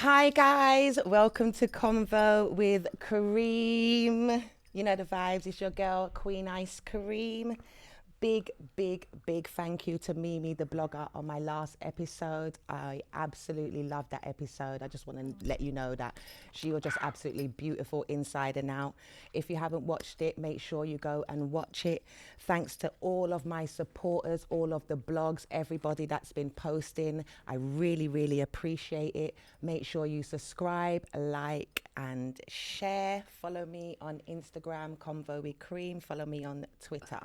Hi guys, welcome to Convo with Kareem. You know the vibes, it's your girl Queen Ice Kareem. Big thank you to Mimi, the blogger, on my last episode. I absolutely loved that episode. I just want to let you know that she was just absolutely beautiful inside and out. If you haven't watched it, make sure you go and watch it. Thanks to all of my supporters, all of the blogs, everybody that's been posting. I really appreciate it. Make sure you subscribe, like, and share. Follow me on Instagram, Convo with Cream. Follow me on Twitter.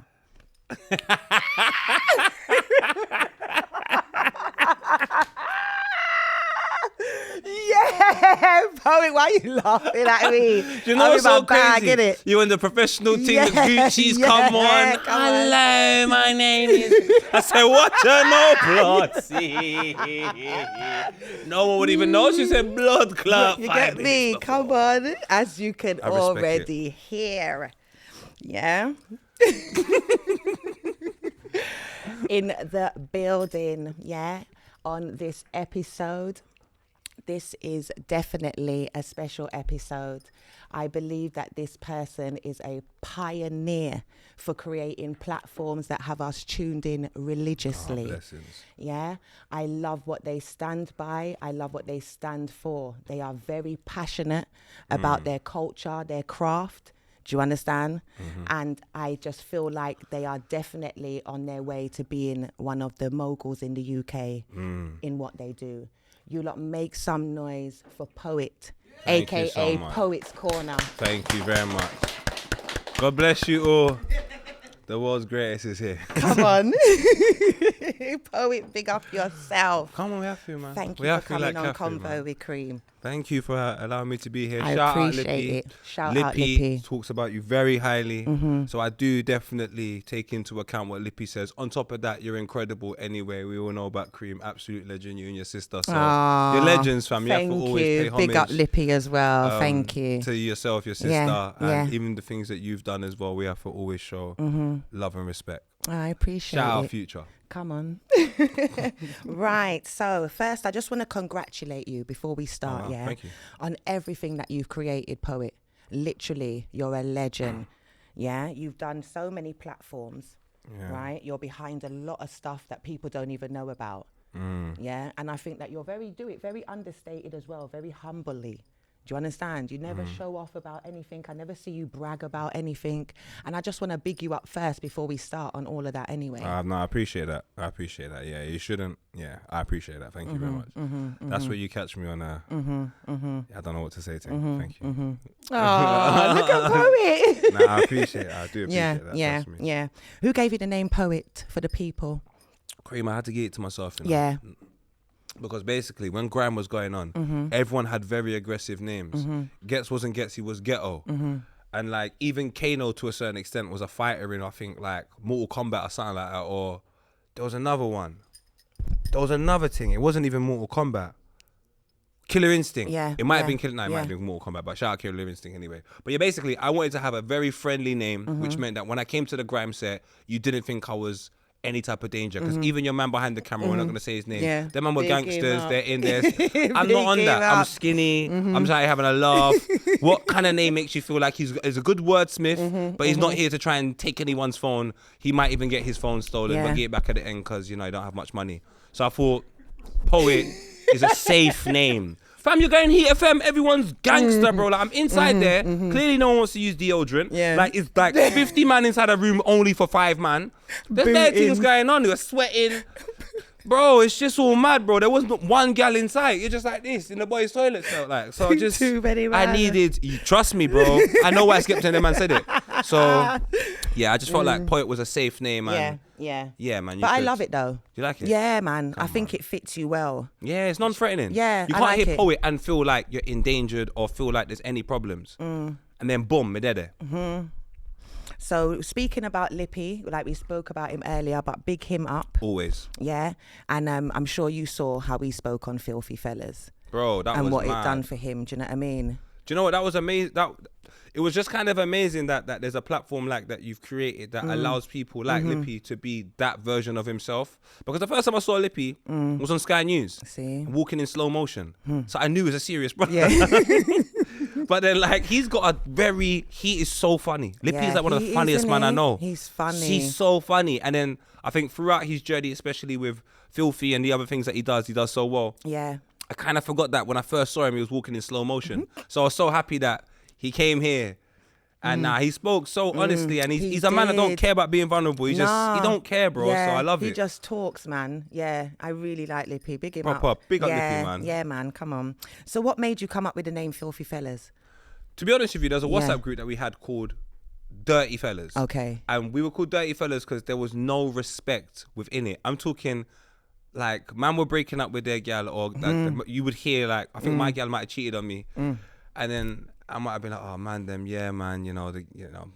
Yeah, poet, why are you laughing at me? Do you know what's so crazy? It? You in the professional team, the Gucci's, come on. Hello, my name is... I said, what you know, blood? No one would even know. She said blood clot. You get me? Come on. As you can already hear. Yeah. In the building, yeah, on this episode. This is definitely a special episode. I believe that this person is a pioneer for creating platforms that have us tuned in religiously. Blessings. Yeah, I love what they stand by. I love what they stand for. They are very passionate about their culture, their craft. Do you understand? Mm-hmm. And I just feel like they are definitely on their way to being one of the moguls in the UK in what they do. You lot make some noise for Poet, aka so Poet's Corner. Thank you very much. God bless you all. The world's greatest is here. Come on. Poet, big up yourself. Come on, we have to, man. Thank you for coming on Convo with Cream. Thank you for allowing me to be here. I Shout appreciate out Lippy. it. Shout out Lippy. Talks about you very highly. Mm-hmm. So I do definitely take into account what Lippy says. On top of that, you're incredible anyway. We all know about Cream. Absolute legend, you and your sister. So you're legends, fam. You have to always pay homage. Big up Lippy as well. Thank you. To yourself, your sister, and even the things that you've done as well. We have to always show love and respect. I appreciate it. Shout out Future. Come on. Right. So first, I just want to congratulate you before we start, thank you. On everything that you've created, Poet. Literally, you're a legend. Yeah. You've done so many platforms, right? You're behind a lot of stuff that people don't even know about. Yeah. And I think that you're very understated as well, very humbly. Do you understand? You never show off about anything. I never see you brag about anything. And I just want to big you up first before we start on all of that anyway. No, I appreciate that. Yeah, you shouldn't. Yeah, I appreciate that. Thank you very much. That's where you catch me on I don't know what to say to him. Thank you. Oh, look at Poet. Nah, I appreciate it. I do appreciate that. Yeah. Who gave you the name Poet for the people? Cream, I had to get it to myself. You know? Yeah. Because basically, when grime was going on, everyone had very aggressive names. Gets wasn't Gets, he was Ghetto. And like, even Kano to a certain extent was a fighter in, I think, like Mortal Kombat or something like that. Or there was another one. There was another thing. It wasn't even Mortal Kombat. Killer Instinct. Yeah. It might have been Killer. No, it might have been Mortal Kombat, but shout out Killer Instinct anyway. But yeah, basically, I wanted to have a very friendly name, which meant that when I came to the grime set, you didn't think I was any type of danger, because even your man behind the camera, we're not going to say his name. Yeah. Them man were gangsters, they're in there. I'm not on that. I'm skinny. I'm just having a laugh. What kind of name makes you feel like he's a good wordsmith, but he's not here to try and take anyone's phone. He might even get his phone stolen, but get it back at the end because, you know, you don't have much money. So I thought Poet is a safe name. Fam, you're going Heat FM, everyone's gangster, bro. Like, I'm inside there. Clearly no one wants to use deodorant. Yeah. Like, it's like 50 man inside a room only for 5 man. There's bare things going on. You're sweating. Bro, it's just all mad, bro. There wasn't one gal inside. You're just like this in the boys' toilet felt like. So just, too many man. I needed, you trust me, bro. I know why Skepta and the man said it. So, yeah, I just felt like Poet was a safe name. And yeah, man. But I love it though. Do you like it? Yeah, man. I think it fits you well. Yeah, it's non-threatening. Yeah, you can't hear Poet and feel like you're endangered or feel like there's any problems. And then boom, we're there. So speaking about Lippy, like we spoke about him earlier, but big him up. Always. Yeah. And I'm sure you saw how he spoke on Filthy Fellas. Bro, that was and what mad. it done for him. Do you know what I mean? Do you know what? That was amazing. It was just kind of amazing that there's a platform like that you've created that allows people like Lippy to be that version of himself. Because the first time I saw Lippy was on Sky News, walking in slow motion. So I knew he was a serious brother. Yeah. But then, like, he is so funny. Lippy is like one of the funniest man I know. He's funny. He's so funny. And then I think throughout his journey, especially with Filthy and the other things that he does so well. Yeah. I kind of forgot that when I first saw him, he was walking in slow motion. So I was so happy that he came here and he spoke so honestly, and he's a man that don't care about being vulnerable. He don't care, bro. Yeah, so I love it. He just talks, man. Yeah, I really like Lippy. Big him Proper, up. Big up Lippy, man. Yeah, man. Come on. So what made you come up with the name Filthy Fellas? To be honest with you, there's a WhatsApp group that we had called Dirty Fellas. Okay. And we were called Dirty Fellas because there was no respect within it. I'm talking like man were breaking up with their gal, or like, you would hear like, I think my gal might have cheated on me, and then I might have been like, oh man,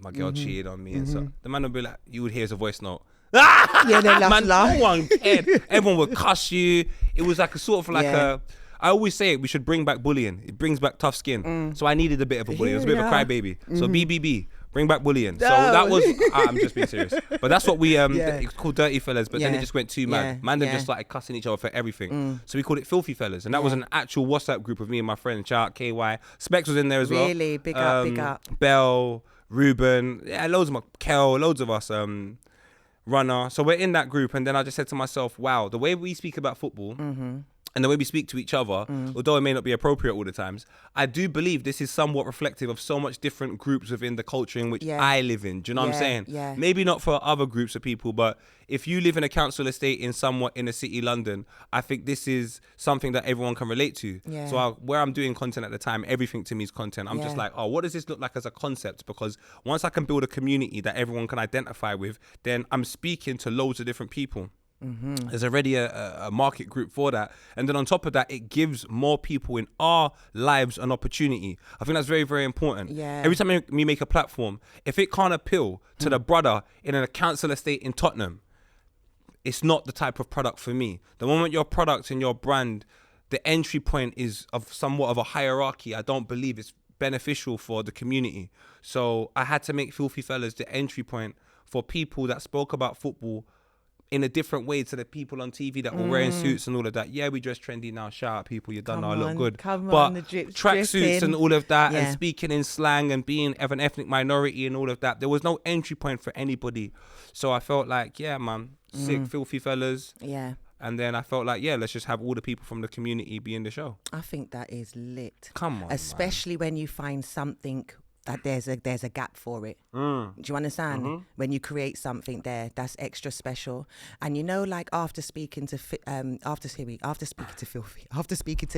my girl cheated on me, and so the man would be like, you would hear his voice note. Yeah, they laugh. No one cared. Everyone would cuss you. It was like a sort of like I always say it, we should bring back bullying. It brings back tough skin. So I needed a bit of a bully. It was a bit of a crybaby. So BBB, bring back bullying. So that was, I'm just being serious. But that's what we, it's called Dirty Fellas, but then it just went too mad. Man, them just started cussing each other for everything. So we called it Filthy Fellas. And that was an actual WhatsApp group of me and my friend, Shout out KY. Specs was in there as well. Really? Big up, big up. Bell, Ruben, loads of my, Kel, loads of us, Runner. So we're in that group. And then I just said to myself, wow, the way we speak about football, and the way we speak to each other, although it may not be appropriate all the times, I do believe this is somewhat reflective of so much different groups within the culture in which I live in. Do you know what I'm saying? Yeah. Maybe not for other groups of people, but if you live in a council estate in somewhat inner city London, I think this is something that everyone can relate to. Yeah. So where I'm doing content at the time, everything to me is content. I'm just like, oh, what does this look like as a concept? Because once I can build a community that everyone can identify with, then I'm speaking to loads of different people. There's already a market group for that, and then on top of that, it gives more people in our lives an opportunity. I think that's very, very important. Every time we make a platform, if it can't appeal to the brother in a council estate in Tottenham, it's not the type of product for me. The moment your product and your brand, the entry point is of somewhat of a hierarchy, I don't believe it's beneficial for the community. So I had to make Filthy Fellas the entry point for people that spoke about football in a different way to the people on TV that were wearing suits and all of that. Yeah, we dress trendy now. Shout out people, you done now, look good. But tracksuits and all of that, and speaking in slang and being of an ethnic minority and all of that, there was no entry point for anybody. So I felt like, yeah, man, sick, Filthy Fellas. Yeah. And then I felt like, yeah, let's just have all the people from the community be in the show. I think that is lit. Come on, especially when you find something that there's a gap for it. Do you understand? When you create something there that's extra special, and you know, like after speaking to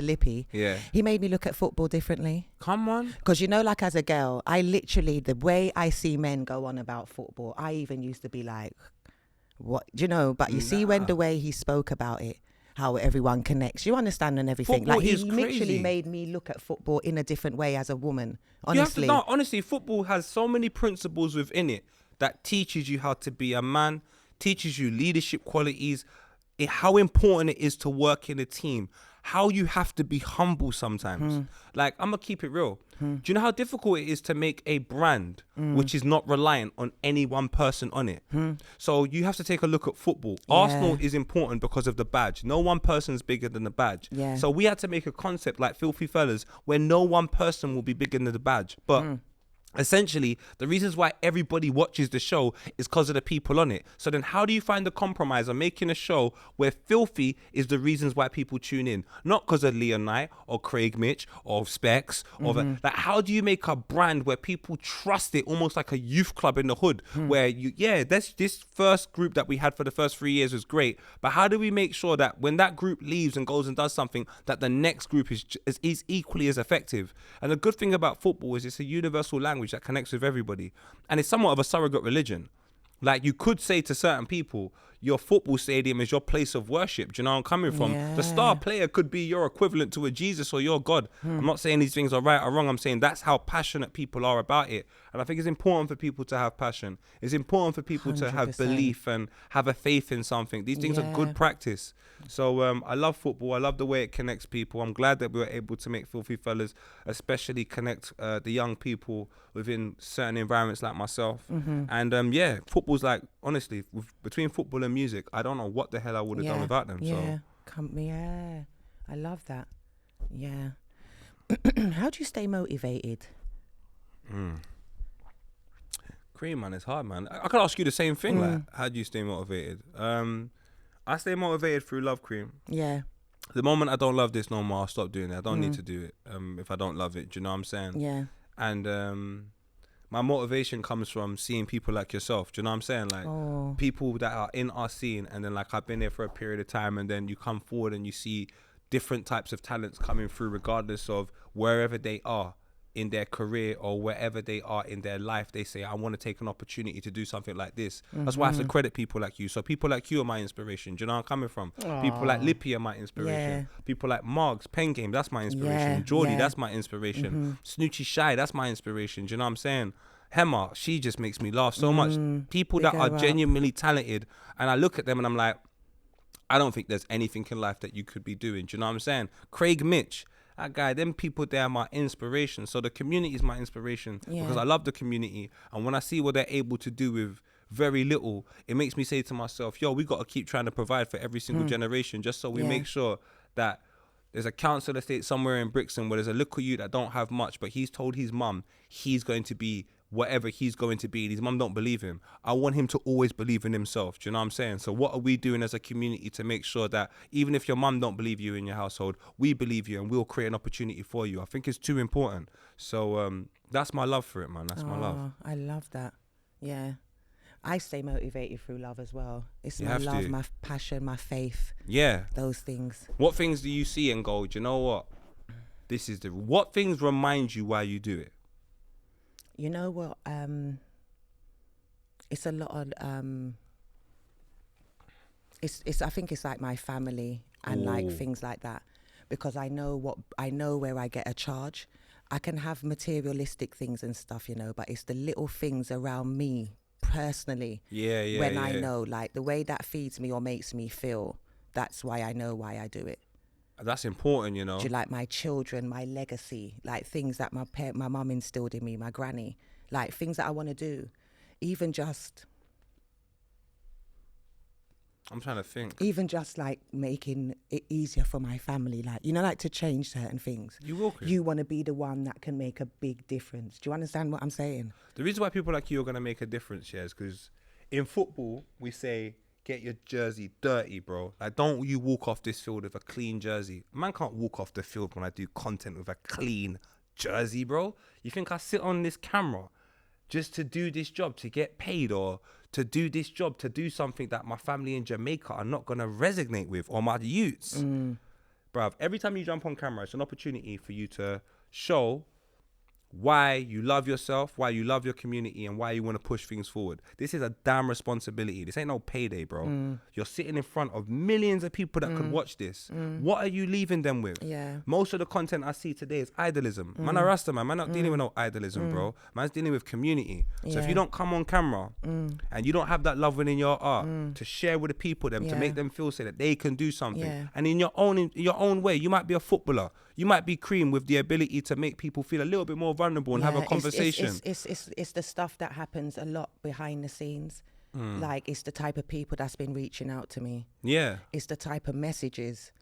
Lippy, he made me look at football differently. Come on, because you know, like as a girl, I literally, the way I see men go on about football, I even used to be like, what, do you know? But you see, when the way he spoke about it, how everyone connects, you understand, and everything. Football like he is literally crazy. made me look at football in a different way as a woman. Honestly, honestly, football has so many principles within it that teaches you how to be a man, teaches you leadership qualities, how important it is to work in a team, how you have to be humble sometimes. Like, I'm gonna keep it real. Do you know how difficult it is to make a brand which is not reliant on any one person on it? So you have to take a look at football. Arsenal is important because of the badge. No one person is bigger than the badge. So we had to make a concept like Filthy Fellas where no one person will be bigger than the badge. But essentially, the reasons why everybody watches the show is because of the people on it. So then how do you find the compromise on making a show where Filthy is the reasons why people tune in? Not because of Leon Knight or Craig Mitch or Specs. Or like, how do you make a brand where people trust it, almost like a youth club in the hood, where this first group that we had for the first 3 years was great. But how do we make sure that when that group leaves and goes and does something, that the next group is equally as effective? And the good thing about football is it's a universal language that connects with everybody, and it's somewhat of a surrogate religion. Like, you could say to certain people, your football stadium is your place of worship. Do you know where I'm coming from? The star player could be your equivalent to a Jesus or your God. I'm not saying these things are right or wrong. I'm saying that's how passionate people are about it. And I think it's important for people to have passion. It's important for people to have 100%. belief and have a faith in something. These things are good practice. So I love football. I love the way it connects people. I'm glad that we were able to make Filthy Fellas especially connect the young people within certain environments like myself. And yeah, football's like, honestly, between football and music, I don't know what the hell I would have done without them. Yeah, I love that. Yeah. How do you stay motivated? Cream, man, it's hard, man. I could ask you the same thing. Like, how do you stay motivated? I stay motivated through love, Cream. Yeah. The moment I don't love this no more, I'll stop doing it. I don't need to do it if I don't love it. Do you know what I'm saying? Yeah. And my motivation comes from seeing people like yourself. Do you know what I'm saying? Like people that are in our scene, and then like I've been there for a period of time, and then you come forward and you see different types of talents coming through, regardless of wherever they are in their career or wherever they are in their life. They say, I want to take an opportunity to do something like this. That's why I have to credit people like you. So people like you are my inspiration. Do you know where I'm coming from? People like Lippy are my inspiration. People like Margs, Pen Game, that's my inspiration. Geordie, that's my inspiration. Snoochie Shy, that's my inspiration. Do you know what I'm saying? Hemma, she just makes me laugh so much. People that are genuinely talented, and I look at them and I'm like, I don't think there's anything in life that you could be doing. Do you know what I'm saying? Craig Mitch, that guy, them people there are my inspiration. So the community is my inspiration because I love the community. And when I see what they're able to do with very little, it makes me say to myself, yo, we got to keep trying to provide for every single generation, just so we make sure that there's a council estate somewhere in Brixton where there's a little youth that don't have much, but he's told his mum he's going to be whatever he's going to be, and his mum don't believe him. I want him to always believe in himself. Do you know what I'm saying? So what are we doing as a community to make sure that even if your mum don't believe you in your household, we believe you and we'll create an opportunity for you? I think it's too important. So that's my love for it, man. That's my love. I love that. Yeah. I stay motivated through love as well. It's You my have love, to. my passion, my faith. Yeah. Those things. What things do you see and go, do you know what? What things remind you why you do it? You know what? It's a lot of it's I think it's like my family and like things like that, because I know where I get a charge. I can have materialistic things and stuff, you know, but it's the little things around me personally. When I know, like, the way that feeds me or makes me feel, that's why I know why I do it. That's important, you know. Do you like my children, my legacy, like things that my mum instilled in me, my granny, like things that I want to do, even just. I'm trying to think. Even just like making it easier for my family, like, you know, like to change certain things. You will. You want to be the one that can make a big difference. Do you understand what I'm saying? The reason why people like you are going to make a difference, is because in football, we say, get your jersey dirty, bro. Like, don't you walk off this field with a clean jersey. Man can't walk off the field when I do content with a clean jersey, bro. You think I sit on this camera just to do this job, to get paid, or to do this job, to do something that my family in Jamaica are not going to resonate with, or my youths? Bruv, every time you jump on camera, it's an opportunity for you to show why you love yourself, why you love your community, and why you want to push things forward. This is a damn responsibility. This ain't no payday, bro. You're sitting in front of millions of people that could watch this. What are you leaving them with? Most of the content I see today is idolism. Man, a Rasta man. Man not dealing with no idolism, bro. Man's dealing with community. So if you don't come on camera and you don't have that love within your heart to share with the people, to make them feel say that they can do something, and in your own way, you might be a footballer. You might be Cream with the ability to make people feel a little bit more vulnerable and have a conversation. It's the stuff that happens a lot behind the scenes. Like, it's the type of people that's been reaching out to me. Yeah. It's the type of messages.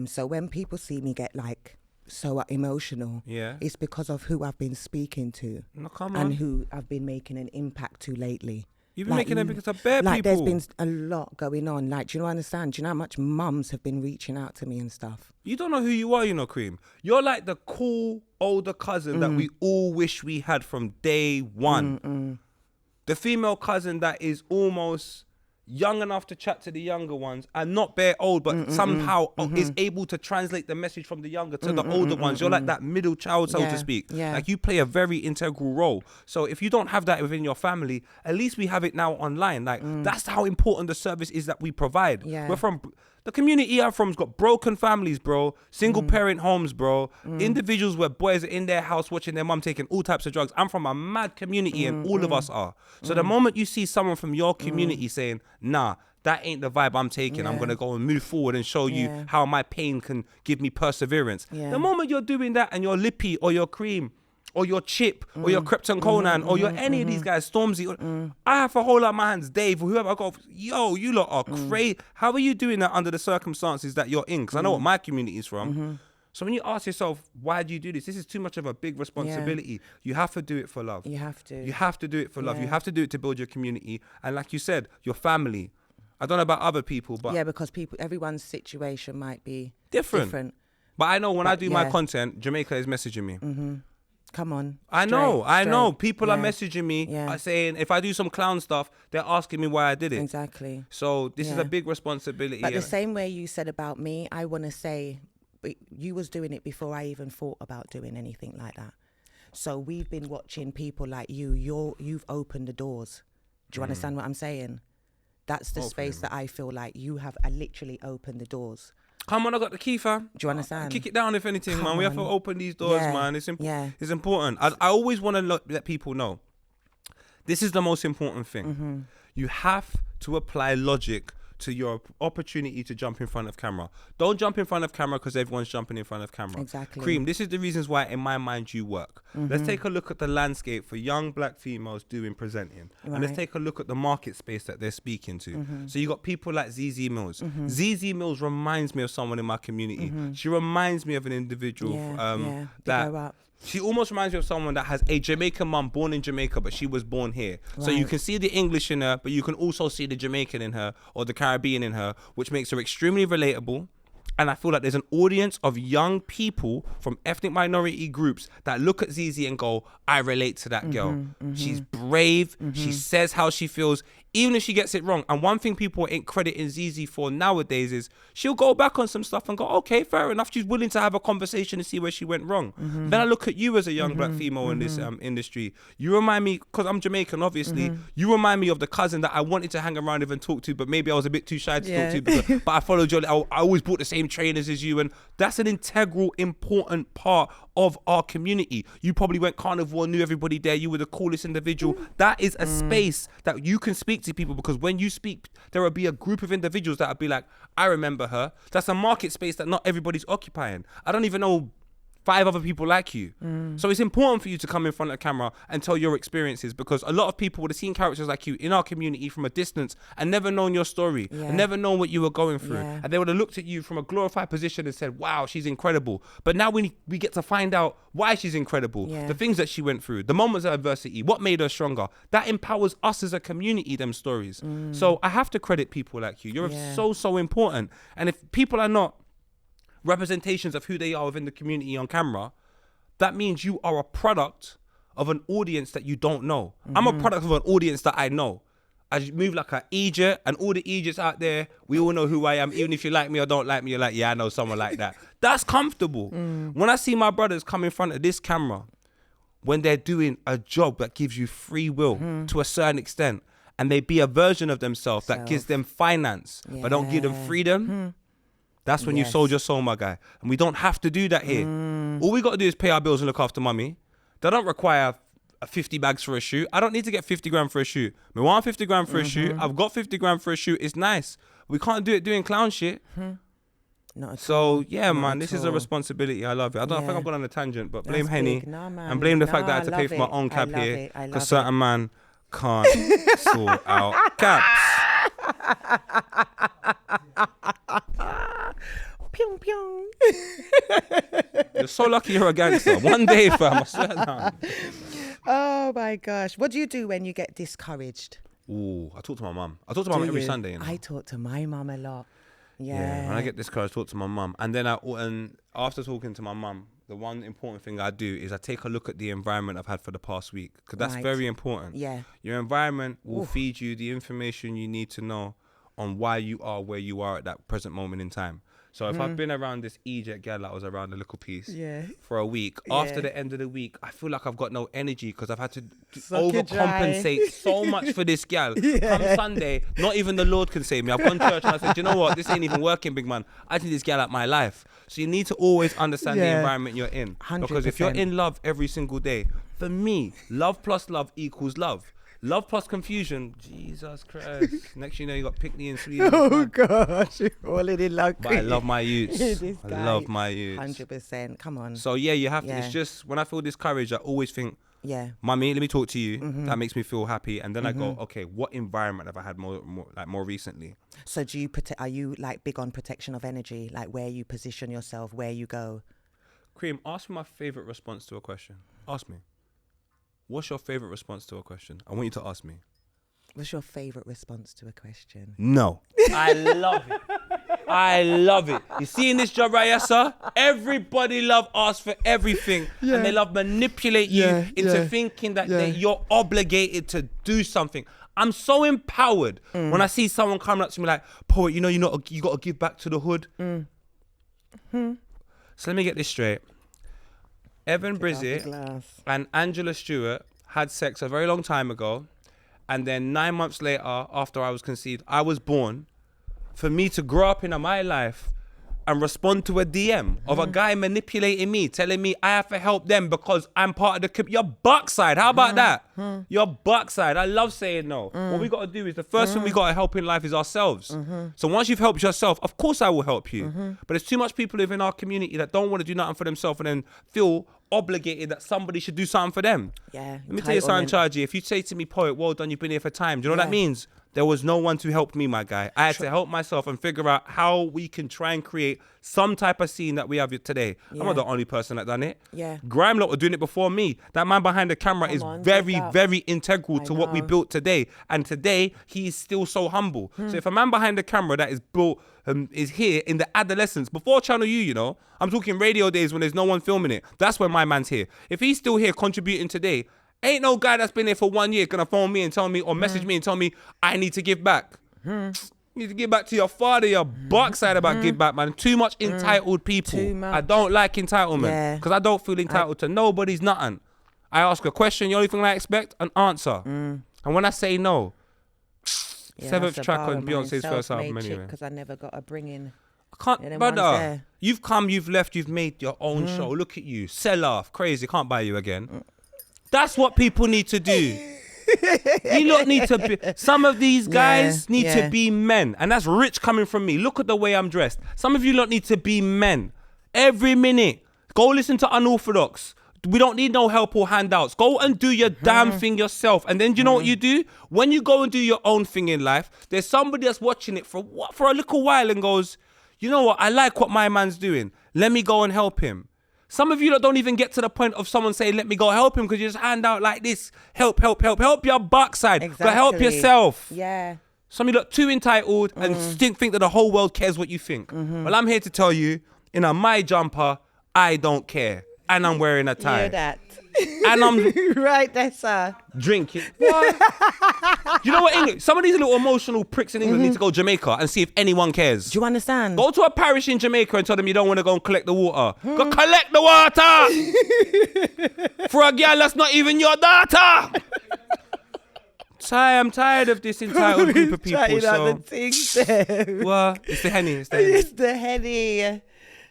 So when people see me get like so emotional, it's because of who I've been speaking to and who I've been making an impact to lately. You've been making them because of bare people. Like, there's been a lot going on. Like, do you understand? Do you know how much mums have been reaching out to me and stuff? You don't know who you are, you know, Cream. You're like the cool older cousin that we all wish we had from day one. The female cousin that is almost, young enough to chat to the younger ones and not bare old, but somehow is able to translate the message from the younger to the older ones. You're like that middle child, so to speak. Yeah. Like you play a very integral role. So if you don't have that within your family, at least we have it now online. Like that's how important the service is that we provide. Yeah. We're from the community I'm from's got broken families, bro. Single parent homes, bro. Individuals where boys are in their house watching their mum taking all types of drugs. I'm from a mad community and all of us are. So the moment you see someone from your community saying, nah, that ain't the vibe I'm taking. I'm going to go and move forward and show you how my pain can give me perseverance. Yeah. The moment you're doing that and you're Lippy or you're Cream or your Chip or your Krypton Conan or you're any of these guys, Stormzy, I have to hold out my hands, Dave, whoever I go, yo, you lot are crazy. How are you doing that under the circumstances that you're in? Because I know what my community is from. So when you ask yourself, why do you do this? This is too much of a big responsibility. Yeah. You have to do it for love. You have to. You have to do it for love. Yeah. You have to do it to build your community. And like you said, your family. I don't know about other people, but... Yeah, because everyone's situation might be different. But I know when I do my content, Jamaica is messaging me. Come on. I know. People are messaging me saying, if I do some clown stuff, they're asking me why I did it. Exactly. So this is a big responsibility. But the same way you said about me, I want to say, you was doing it before I even thought about doing anything like that. So we've been watching people like you've opened the doors. Do you understand what I'm saying? That's the space that I feel like you have literally opened the doors. Come on, I got the key, fam. Do you understand? Kick it down, if anything, man. We have to open these doors, man. It's important. I always want to let people know, this is the most important thing. You have to apply logic to your opportunity to jump in front of camera. Don't jump in front of camera because everyone's jumping in front of camera. Exactly. Cream, this is the reasons why, in my mind, you work. Let's take a look at the landscape for young black females doing presenting. Right. And let's take a look at the market space that they're speaking to. So you got people like ZZ Mills. ZZ Mills reminds me of someone in my community. She reminds me of an individual that... She almost reminds me of someone that has a Jamaican mum born in Jamaica, but she was born here. Right. So you can see the English in her, but you can also see the Jamaican in her or the Caribbean in her, which makes her extremely relatable. And I feel like there's an audience of young people from ethnic minority groups that look at ZZ and go, I relate to that girl. She's brave. She says how she feels, even if she gets it wrong. And one thing people ain't crediting ZZ for nowadays is she'll go back on some stuff and go, okay, fair enough. She's willing to have a conversation to see where she went wrong. Then I look at you as a young black female in this industry. You remind me, because I'm Jamaican, obviously, you remind me of the cousin that I wanted to hang around with and talk to, but maybe I was a bit too shy to talk to. But I followed you. I always bought the same trainers as you. And that's an integral, important part of our community. You probably went carnival and knew everybody there. You were the coolest individual. That is a space that you can speak to people, because when you speak, there will be a group of individuals that will be like, I remember her. That's a market space that not everybody's occupying. I don't even know 5 other people like you. So it's important for you to come in front of the camera and tell your experiences, because a lot of people would have seen characters like you in our community from a distance and never known your story and never known what you were going through. And they would have looked at you from a glorified position and said, wow, she's incredible. But now we get to find out why she's incredible, the things that she went through, the moments of adversity, what made her stronger. That empowers us as a community, them stories. So I have to credit people like you. You're so important. And if people are not representations of who they are within the community on camera, that means you are a product of an audience that you don't know. I'm a product of an audience that I know. I move like an Egypt, and all the Egypts out there, we all know who I am. Even if you like me or don't like me, you're like, yeah, I know someone like that. That's comfortable. When I see my brothers come in front of this camera, when they're doing a job that gives you free will to a certain extent, and they be a version of themselves that gives them finance, but don't give them freedom, that's when you sold your soul, my guy. And we don't have to do that here. All we got to do is pay our bills and look after mummy. They don't require 50 bags for a shoot. I don't need to get 50 grand for a shoot. We want 50 grand for a shoot. I've got 50 grand for a shoot. It's nice. We can't do it doing clown shit. Not at so all. yeah, Not man, at this is a all. responsibility. I love it. I don't think I've gone on a tangent, but blame That's Henny big. No, man. and blame the fact No, that I had to I pay love for my it. own I cab love here it. I love because it. certain man can't sort out cabs. Pyong pyong. You're so lucky you're a gangster. One day, fam, I swear down. Oh my gosh. What do you do when you get discouraged? Ooh, I talk to my mum. I talk to my mum every Sunday. You know? I talk to my mum a lot. Yeah, when I get discouraged, I talk to my mum. And then and after talking to my mum, the one important thing I do is I take a look at the environment I've had for the past week, because that's very important. Yeah. Your environment will feed you the information you need to know on why you are where you are at that present moment in time. So if I've been around this Egypt girl that was around a little piece for a week, after the end of the week, I feel like I've got no energy because I've had to overcompensate so much for this girl. Come Sunday, not even the Lord can save me. I've gone to church and I said, you know what? This ain't even working, big man. I need this girl out my life. So you need to always understand the environment you're in. 100%. Because if you're in love every single day, for me, love plus love equals love. Love plus confusion, Jesus Christ. Next you know, you got Pickney in Sweden. Oh gosh, you're falling in love. But I love my youths. I love my youths. 100%. Come on. So yeah, you have to. It's just when I feel discouraged, I always think, Mummy, let me talk to you. That makes me feel happy, and then I go, okay, what environment have I had more recently? So do you are you like big on protection of energy, like where you position yourself, where you go? Cream, ask me my favorite response to a question. Ask me. What's your favorite response to a question? I want you to ask me. What's your favorite response to a question? No. I love it. I love it. You see in this job right here, sir? Everybody ask for everything. And they love manipulate you into thinking that you're obligated to do something. I'm so empowered when I see someone coming up to me like, poet, you got to give back to the hood. So let me get this straight. Evan Brizzy and Angela Stewart had sex a very long time ago, and then 9 months later, after I was conceived, I was born. For me to grow up in my life and respond to a DM of a guy manipulating me, telling me I have to help them because I'm part of the community. Your backside. How about that? Your backside. I love saying no. What we got to do is the first thing we got to help in life is ourselves. So once you've helped yourself, of course I will help you. But there's too much people within our community that don't want to do nothing for themselves and then feel obligated that somebody should do something for them. Let me tell you something, Chargy. If you say to me, poet, well done, you've been here for time. Do you know what that means? There was no one to help me, my guy. I had to help myself and figure out how we can try and create some type of scene that we have today. I'm not the only person that done it. Grime lot were doing it before me. That man behind the camera is very, very integral to what we built today. And today, he is still so humble. So if a man behind the camera that is built, is here in the adolescence, before Channel U, I'm talking radio days when there's no one filming it. That's when my man's here. If he's still here contributing today, ain't no guy that's been here for 1 year gonna phone me and tell me or message me and tell me I need to give back. You need to give back to your father, your backside about give back, man. Too much entitled people. Too much. I don't like entitlement because I don't feel entitled to nobody's nothing. I ask a question, the only thing I expect, an answer. And when I say no, 7th track on Beyonce's first album anyway. Because I never got a bring in. I can't, brother. You've come, you've left, you've made your own show. Look at you, sell off, crazy, can't buy you again. That's what people need to do. You lot need to be, some of these guys need to be men. And that's rich coming from me. Look at the way I'm dressed. Some of you lot need to be men. Every minute, go listen to Unorthodox. We don't need no help or handouts. Go and do your damn thing yourself. And then do you know what you do? When you go and do your own thing in life, there's somebody that's watching it for a little while and goes, you know what? I like what my man's doing. Let me go and help him. Some of you that don't even get to the point of someone saying, let me go help him, because you just hand out like this. Help your backside. Exactly. Go help yourself. Yeah. Some of you look too entitled and think that the whole world cares what you think. Well, I'm here to tell you, in a my jumper, I don't care. And I'm wearing a tie. Hear that. And I'm right there, sir. Drinking. What? You know what, English? Some of these little emotional pricks in England need to go to Jamaica and see if anyone cares. Do you understand? Go to a parish in Jamaica and tell them you don't want to go and collect the water. Go collect the water for a girl that's not even your daughter. I'm tired of this entitled group of people. So, well, it's the Henny. It's the Henny.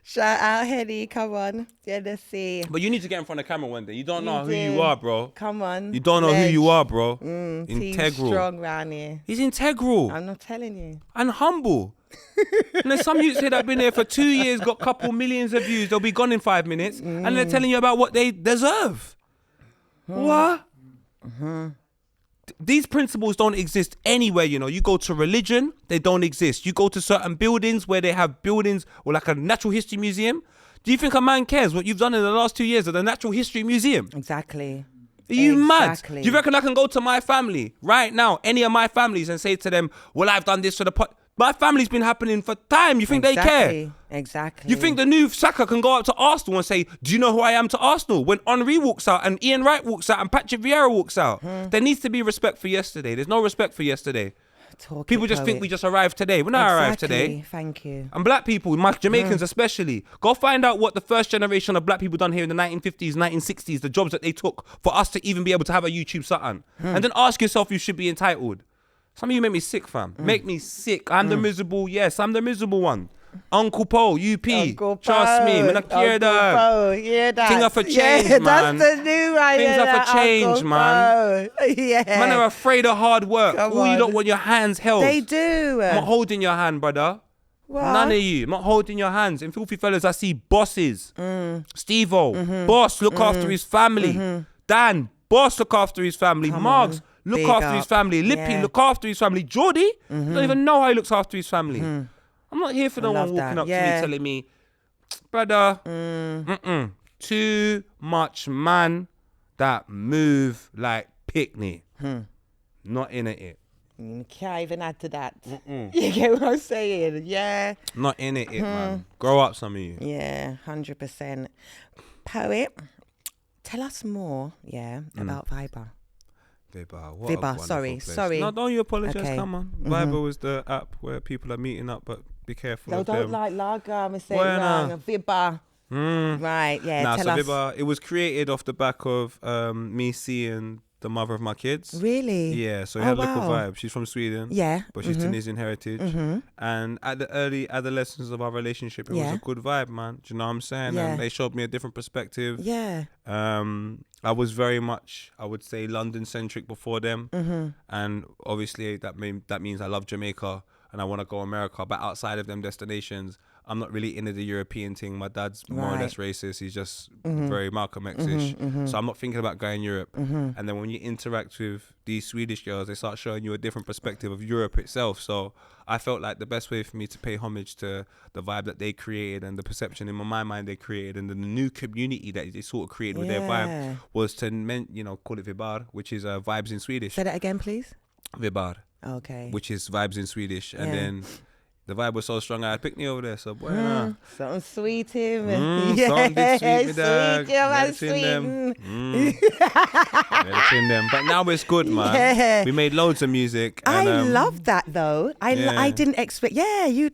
Shout out, Henny, come on. Let's see. But you need to get in front of the camera one day. You don't know who you are, bro. Come on. You don't know who you are, bro. Integral. Strong round here. He's integral. I'm not telling you. And humble. And there's some youths here that have been there for 2 years, got a couple millions of views. They'll be gone in 5 minutes. And they're telling you about what they deserve. What? These principles don't exist anywhere, You go to religion, they don't exist. You go to certain buildings where they have buildings or like a natural history museum. Do you think a man cares what you've done in the last 2 years at the Natural History Museum? Exactly. Are you mad? Do you reckon I can go to my family right now, any of my families, and say to them, well, I've done this for the pot? My family's been happening for time. You think they care? Exactly. You think the new Saka can go up to Arsenal and say, do you know who I am to Arsenal? When Henry walks out and Ian Wright walks out and Patrick Vieira walks out. There needs to be respect for yesterday. There's no respect for yesterday. People just think we just arrived today. We're not arrived today. Thank you. And black people, my Jamaicans especially, go find out what the first generation of black people done here in the 1950s, 1960s, the jobs that they took for us to even be able to have a YouTube something. And then ask yourself, you should be entitled. Some of you make me sick, fam. Make me sick. I'm the miserable. Yes, I'm the miserable one. Uncle Poe, UP. Trust me. I'm not care that. Things are for change, man. That's the new one. Things are for change, man. Yeah. Man are afraid of hard work. Come All you on. don't want your hands held. They do. I'm not holding your hand, brother. What? None of you. I'm not holding your hands. In Filthy Fellas, I see bosses. Steve-O, boss, look after his family. Dan, boss, look after his family. Margs, look Big after his up. family. Lippy, Yeah. look after his family. Geordie, don't even know how he looks after his family. I'm not here for no one love walking that. up to me Yeah. telling me, brother, too much man that move like picnic. Not in it. You can't even add to that. You get what I'm saying? Yeah. Not in it, man. Grow up, some of you. Yeah, 100%. Poet, tell us more, about Viba. Viba, what Viba, a wonderful sorry, place. sorry. No, don't you apologise, Okay. come on. Viba was the app where people are meeting up, but be careful No, of don't them. like lager, I'm saying Bueno. wrong. Viba. Right, yeah, Nah, tell so us. Viba, it was created off the back of me seeing the mother of my kids. Really? Yeah, so it Oh, had a little wow. vibe. She's from Sweden. Yeah. But she's Tunisian heritage. And at the early adolescence of our relationship, it was Yeah. a good vibe, man. Do you know what I'm saying? Yeah. And they showed me a different perspective. Yeah. I was very much, I would say, London-centric before them. And obviously that means I love Jamaica and I want to go America. But outside of them destinations, I'm not really into the European thing. My dad's more or less racist. He's just very Malcolm X-ish. So I'm not thinking about going Europe. And then when you interact with these Swedish girls, they start showing you a different perspective of Europe itself. So I felt like the best way for me to pay homage to the vibe that they created and the perception in my mind they created and then the new community that they sort of created with their vibe was to, call it Vibar, which is vibes in Swedish. Say that again, please. Vibar, Okay. which is vibes in Swedish. And Yeah. then the vibe was so strong I had picnic over there. So, bueno. Something sweet him. Something bit sweet, me dog. Sweet, yeah, man, Medicine them. sweet. Medicine them. But now it's good, man. Yeah. We made loads of music. I And, love that though. I yeah. didn't expect. Yeah, you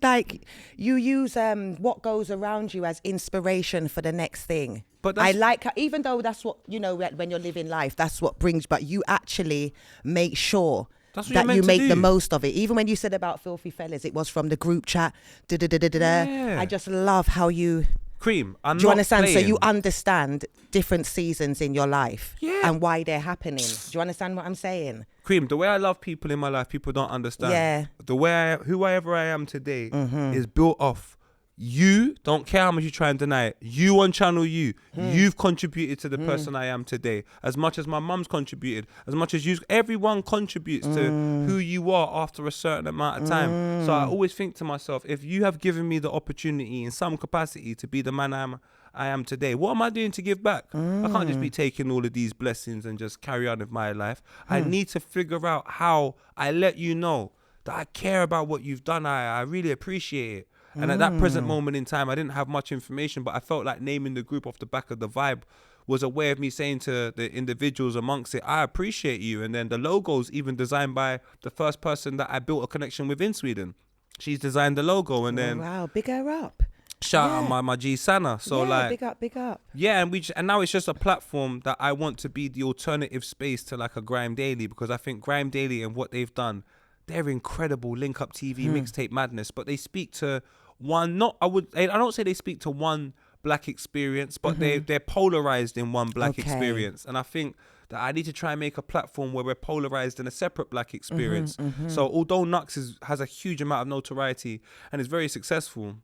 use what goes around you as inspiration for the next thing. But I that's- like even though that's what when you're living life, that's what brings. But you actually make sure That's what you're that meant you to make the do. most of it. Even when you said about Filthy Fellas, it was from the group chat. Yeah. I just love how you. Cream. Do you understand? So you understand different seasons in your life and why they're happening. Do you understand what I'm saying? Cream, the way I love people in my life, people don't understand. Yeah. The way whoever I am today is built off. You don't care how much you try and deny it. You on channel you. You've contributed to the person I am today. As much as my mum's contributed, as much as everyone contributes to who you are after a certain amount of time. So I always think to myself, if you have given me the opportunity in some capacity to be the man I am today, what am I doing to give back? I can't just be taking all of these blessings and just carry on with my life. I need to figure out how I let you know that I care about what you've done. I really appreciate it. And at that present moment in time, I didn't have much information, but I felt like naming the group off the back of the vibe was a way of me saying to the individuals amongst it, I appreciate you. And then the logo's even designed by the first person that I built a connection with in Sweden. She's designed the logo, and then Wow, big her up. shout out my G Sana. So big up. yeah, and now it's just a platform that I want to be the alternative space to like a Grime Daily, because I think Grime Daily and what they've done, they're incredible. Link Up TV, Mixtape Madness, but they speak to I don't say they speak to one black experience, but they're polarized in one black experience. And I think that I need to try and make a platform where we're polarized in a separate black experience. So although Nux has a huge amount of notoriety and is very successful,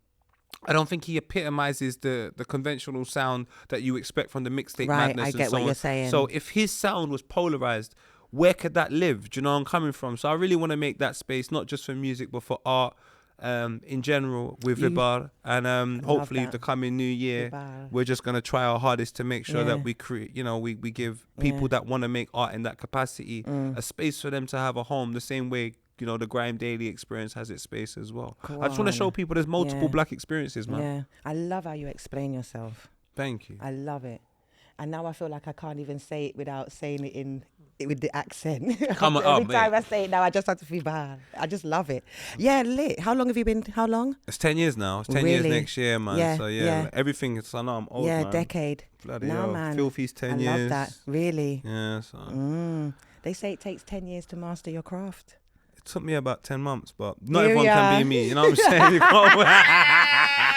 I don't think he epitomizes the conventional sound that you expect from the Mixtape Right, Madness. I get what you're saying. So if his sound was polarized, where could that live? Do you know where I'm coming from? So I really want to make that space, not just for music, but for art in general with Vibar. And hopefully that. the coming new year, Vibar. we're just going to try our hardest to make sure that we create, we give people that want to make art in that capacity a space for them to have a home, the same way you know, the Grime Daily experience has its space as well. Go I just want to on. show people there's multiple Yeah. black experiences, man. Yeah. I love how you explain yourself. Thank you. I love it. And now I feel like I can't even say it without saying it with the accent. Come on Every up, time mate. I say it now, I just have to feel bad. I just love it. Yeah, lit. How long have you been? How long? It's 10 years now. It's 10 years Really? next year, man. Yeah, So yeah. like, everything. It's, I know I'm old, yeah, man. decade. Bloody Now, hell. man. Filthy's 10 I years. love that. Really. Yeah, so They say it takes 10 years to master your craft. it took me about 10 months, but not Here everyone we can are. be me. You know what I'm saying? You can't-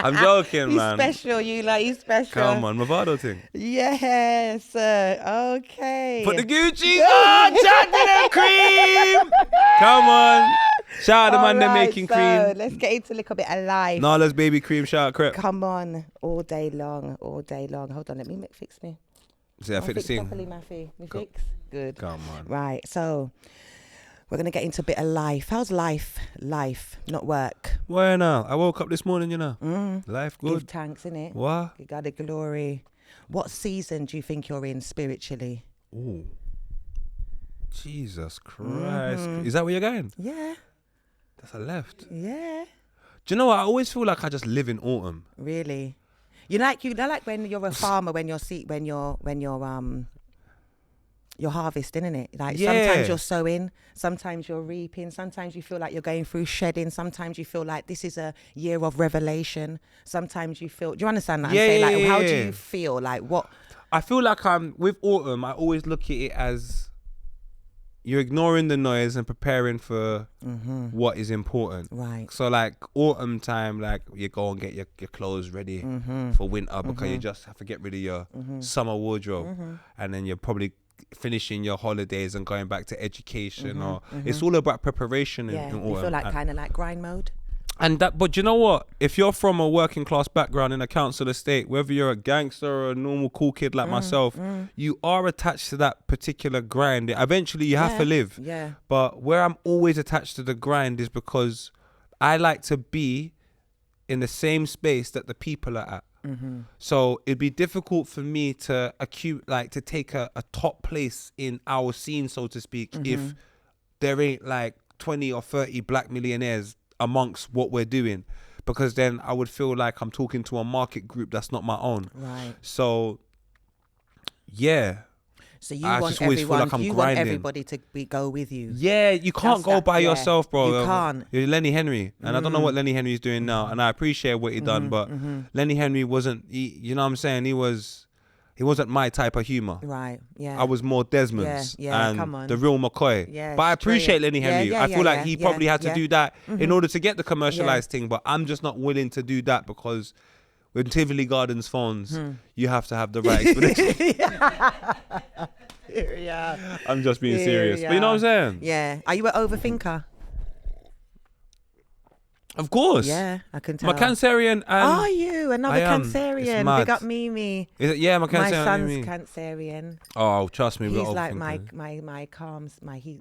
I'm joking, You man. special, you special. Come on, Movado thing. Yes. Okay. Put the Gucci on, chocolate and cream. Come on. Shout out the man they're Alright, making so cream. let's get into a little bit of life. Nala's baby cream, shout out crep. Come on, all day long, all day long. Hold on, let me fix me. See, I think the fix thing. properly, Matthew. Me Go- fix? Good. Come on. Right, so we're going to get into a bit of life. How's life? Life, not work. Where now? I woke up this morning, you know. Life Give good. thanks, innit? What? You got the glory. What season do you think you're in spiritually? Ooh. Jesus Christ. Is that where you're going? Yeah, That's a left. yeah. Do you know what? I always feel like I just live in autumn. Really? You know, like when you're a farmer, when you're harvesting, innit? Like Yeah. sometimes you're sowing, sometimes you're reaping, sometimes you feel like you're going through shedding, sometimes you feel like this is a year of revelation. Sometimes you feel, do you understand that I'm saying? Like, how do Yeah. you feel? Like what? I feel like I'm with autumn. I always look at it as you're ignoring the noise and preparing for what is important. Right. So like autumn time, like you go and get your clothes ready for winter because you just have to get rid of your summer wardrobe, and then you're probably finishing your holidays and going back to education. Or it's all about preparation in Yeah, autumn. you feel like kind of like grind mode? And that, but you know what? If you're from a working class background in a council estate, whether you're a gangster or a normal cool kid like myself, you are attached to that particular grind. Eventually, you have to live. Yeah. But where I'm always attached to the grind is because I like to be in the same space that the people are at. So it'd be difficult for me to to take a top place in our scene, so to speak, if there ain't like 20 or 30 black millionaires amongst what we're doing, because then I would feel like I'm talking to a market group that's not my own. Right. So yeah. So you I want just always feel everyone, like I'm you grinding. want everybody to go with you. Yeah, you can't That's go that- by yeah. yourself, bro. You can't. You're Lenny Henry, and I don't know what Lenny Henry's doing now, and I appreciate what he done, but Lenny Henry wasn't. You know what I'm saying? He wasn't my type of humor. Right. Yeah. I was more Desmond's Yeah, and come on. the real McCoy. Yeah, But I straight. appreciate Lenny Yeah, Henry. yeah, I feel yeah, like yeah, he yeah, probably had to yeah. do that in order to get the commercialized thing, but I'm just not willing to do that because with Tivoli Gardens phones, you have to have the right explanation. Yeah. I'm just being Here serious. we But you know what I'm are. saying? Yeah. Are you an overthinker? Of course. Yeah, I can tell. I'm a Cancerian and Are you another I am. It's Cancerian? mad. Big up Mimi. Is it? Yeah, I'm a My Cancerian. son's me. Cancerian. Oh, trust me. we're He's like overthinking.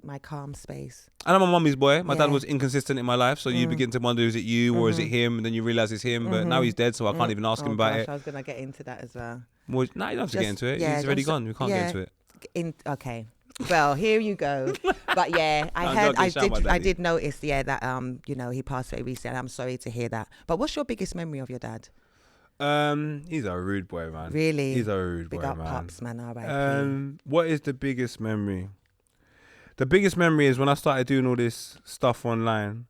my calm space. And I'm a mummy's boy. My dad Yeah. was inconsistent in my life, so you begin to wonder, is it you or is it him? And then you realize it's him, but now he's dead, so I can't even ask him about gosh, it. I was gonna get into that as well. Well, nah, you don't have to get Just- into it. yeah, He's already just- gone. We can't yeah. get into it. Okay. Well, here you go. But yeah, I'm joking, shout out my I daddy. did notice, that he passed away recently. I'm sorry to hear that. But what's your biggest memory of your dad? He's a rude boy, man. Really? He's a rude Big boy, up man. Pops, man. R.I.P. What is the biggest memory? The biggest memory is when I started doing all this stuff online.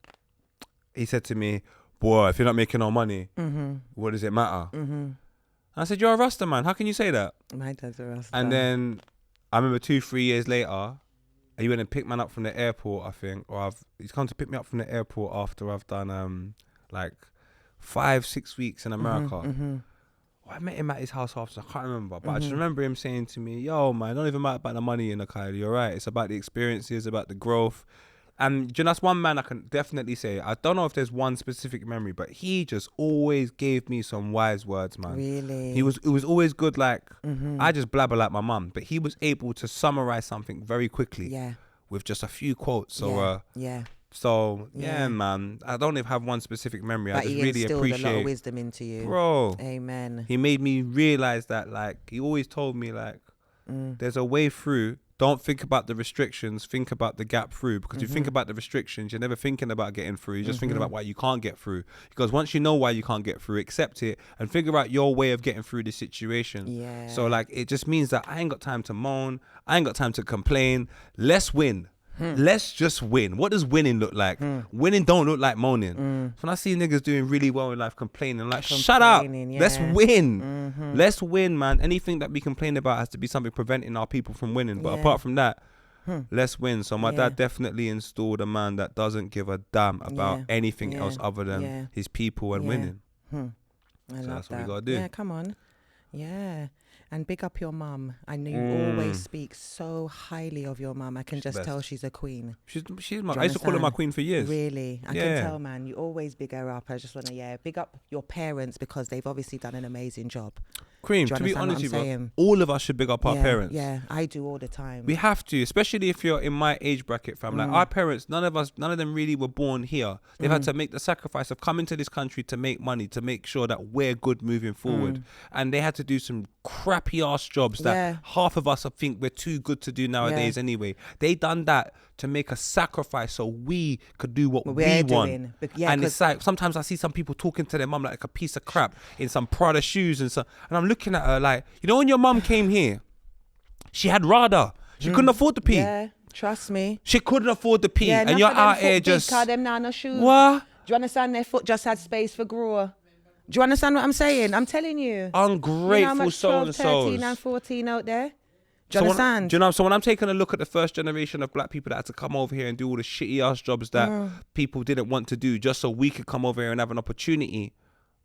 He said to me, "Boy, if you're not making no money, what does it matter?" I said, "You're a Rasta, man. How can you say that?" My dad's a Rasta. And then I remember 2-3 years later, he went and picked man up from the airport, I think, or he's come to pick me up from the airport after I've done like 5-6 weeks in America. I met him at his house after, I can't remember, but I just remember him saying to me, "Yo, man, don't even matter about the money in the Kylie, you're right. It's about the experiences, about the growth." And you know, that's one man I can definitely say. I don't know if there's one specific memory, but he just always gave me some wise words, man. Really? It was always good. Like I just blabber like my mum, but he was able to summarize something very quickly. Yeah. With just a few quotes. So yeah. yeah, man. I don't even have one specific memory. But I just he really instilled a lot of appreciate, wisdom into you. bro. Amen. He made me realize that, like, he always told me, like, there's a way through don't think about the restrictions, think about the gap through. Because you think about the restrictions, you're never thinking about getting through. You're just thinking about why you can't get through. Because once you know why you can't get through, accept it and figure out your way of getting through this situation. Yeah. So like, it just means that I ain't got time to moan. I ain't got time to complain. Let's win. Let's just win. What does winning look like? Winning don't look like moaning. So when I see niggas doing really well in life complaining, I'm like, shut up. Yeah. Let's win. Let's win, man. Anything that we complain about has to be something preventing our people from winning. But apart from that, let's win. So my dad definitely installed a man that doesn't give a damn about anything else other than his people and winning. I So love that's what we that. gotta do. Yeah, come on. Yeah. And big up your mum. I know you always speak so highly of your mum. I can just tell she's a queen. She's my. I used to call her my queen for years. Really? I can tell, man. You always big her up. I just want to, big up your parents because they've obviously done an amazing job. Cream, to be honest with you, all of us should big up our parents. Yeah, I do all the time. We have to, especially if you're in my age bracket, fam. Like our parents, none of them really were born here. They've had to make the sacrifice of coming to this country to make money, to make sure that we're good moving forward. And they had to do some crappy ass jobs that half of us think we're too good to do nowadays anyway. They done that to make a sacrifice so we could do what we want. And it's like, sometimes I see some people talking to their mum like a piece of crap in some Prada shoes and I'm looking at her like, you know, when your mum came here, she had RADA. She couldn't afford the pee. Yeah, trust me. She couldn't afford the pee. And you're out here just... them shoes. What? Do you understand? Their foot just had space for grower. Do you understand what I'm saying? I'm telling you. Ungrateful souls. 13 and 14 out there. Do you understand? So when I'm taking a look at the first generation of black people that had to come over here and do all the shitty ass jobs that people didn't want to do just so we could come over here and have an opportunity,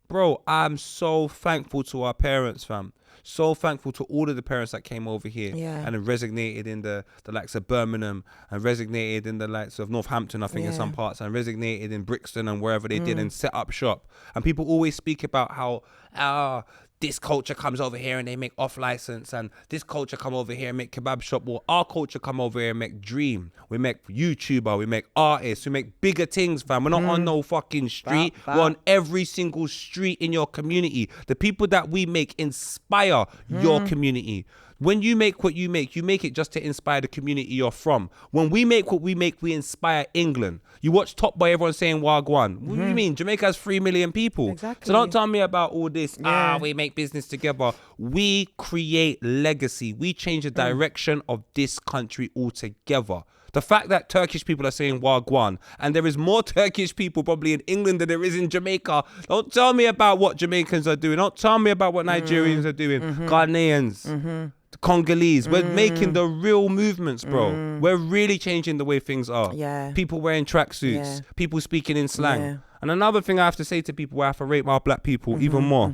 bro, I'm so thankful to our parents, fam. So thankful to all of the parents that came over here and have resignated in the likes of Birmingham and resignated in the likes of Northampton, I think in some parts, and resignated in Brixton and wherever they did and set up shop. And people always speak about how this culture comes over here and they make off license, and this culture come over here and make kebab shop. Well, our culture come over here and make dream. We make YouTuber, we make artists, we make bigger things, fam. We're not on no fucking street. We're on every single street in your community. The people that we make inspire your community. When you make what you make it just to inspire the community you're from. When we make what we make, we inspire England. You watch Top Boy, everyone saying Wagwan. What do you mean? Jamaica has 3 million people. Exactly. So don't tell me about all this, we make business together. We create legacy. We change the direction of this country altogether. The fact that Turkish people are saying Wagwan, and there is more Turkish people probably in England than there is in Jamaica. Don't tell me about what Jamaicans are doing. Don't tell me about what Nigerians are doing. Ghanaians. The Congolese. We're making the real movements, bro. We're really changing the way things are. Yeah. People wearing tracksuits. People speaking in slang. And another thing I have to say to people, where I have to rate my black people even more.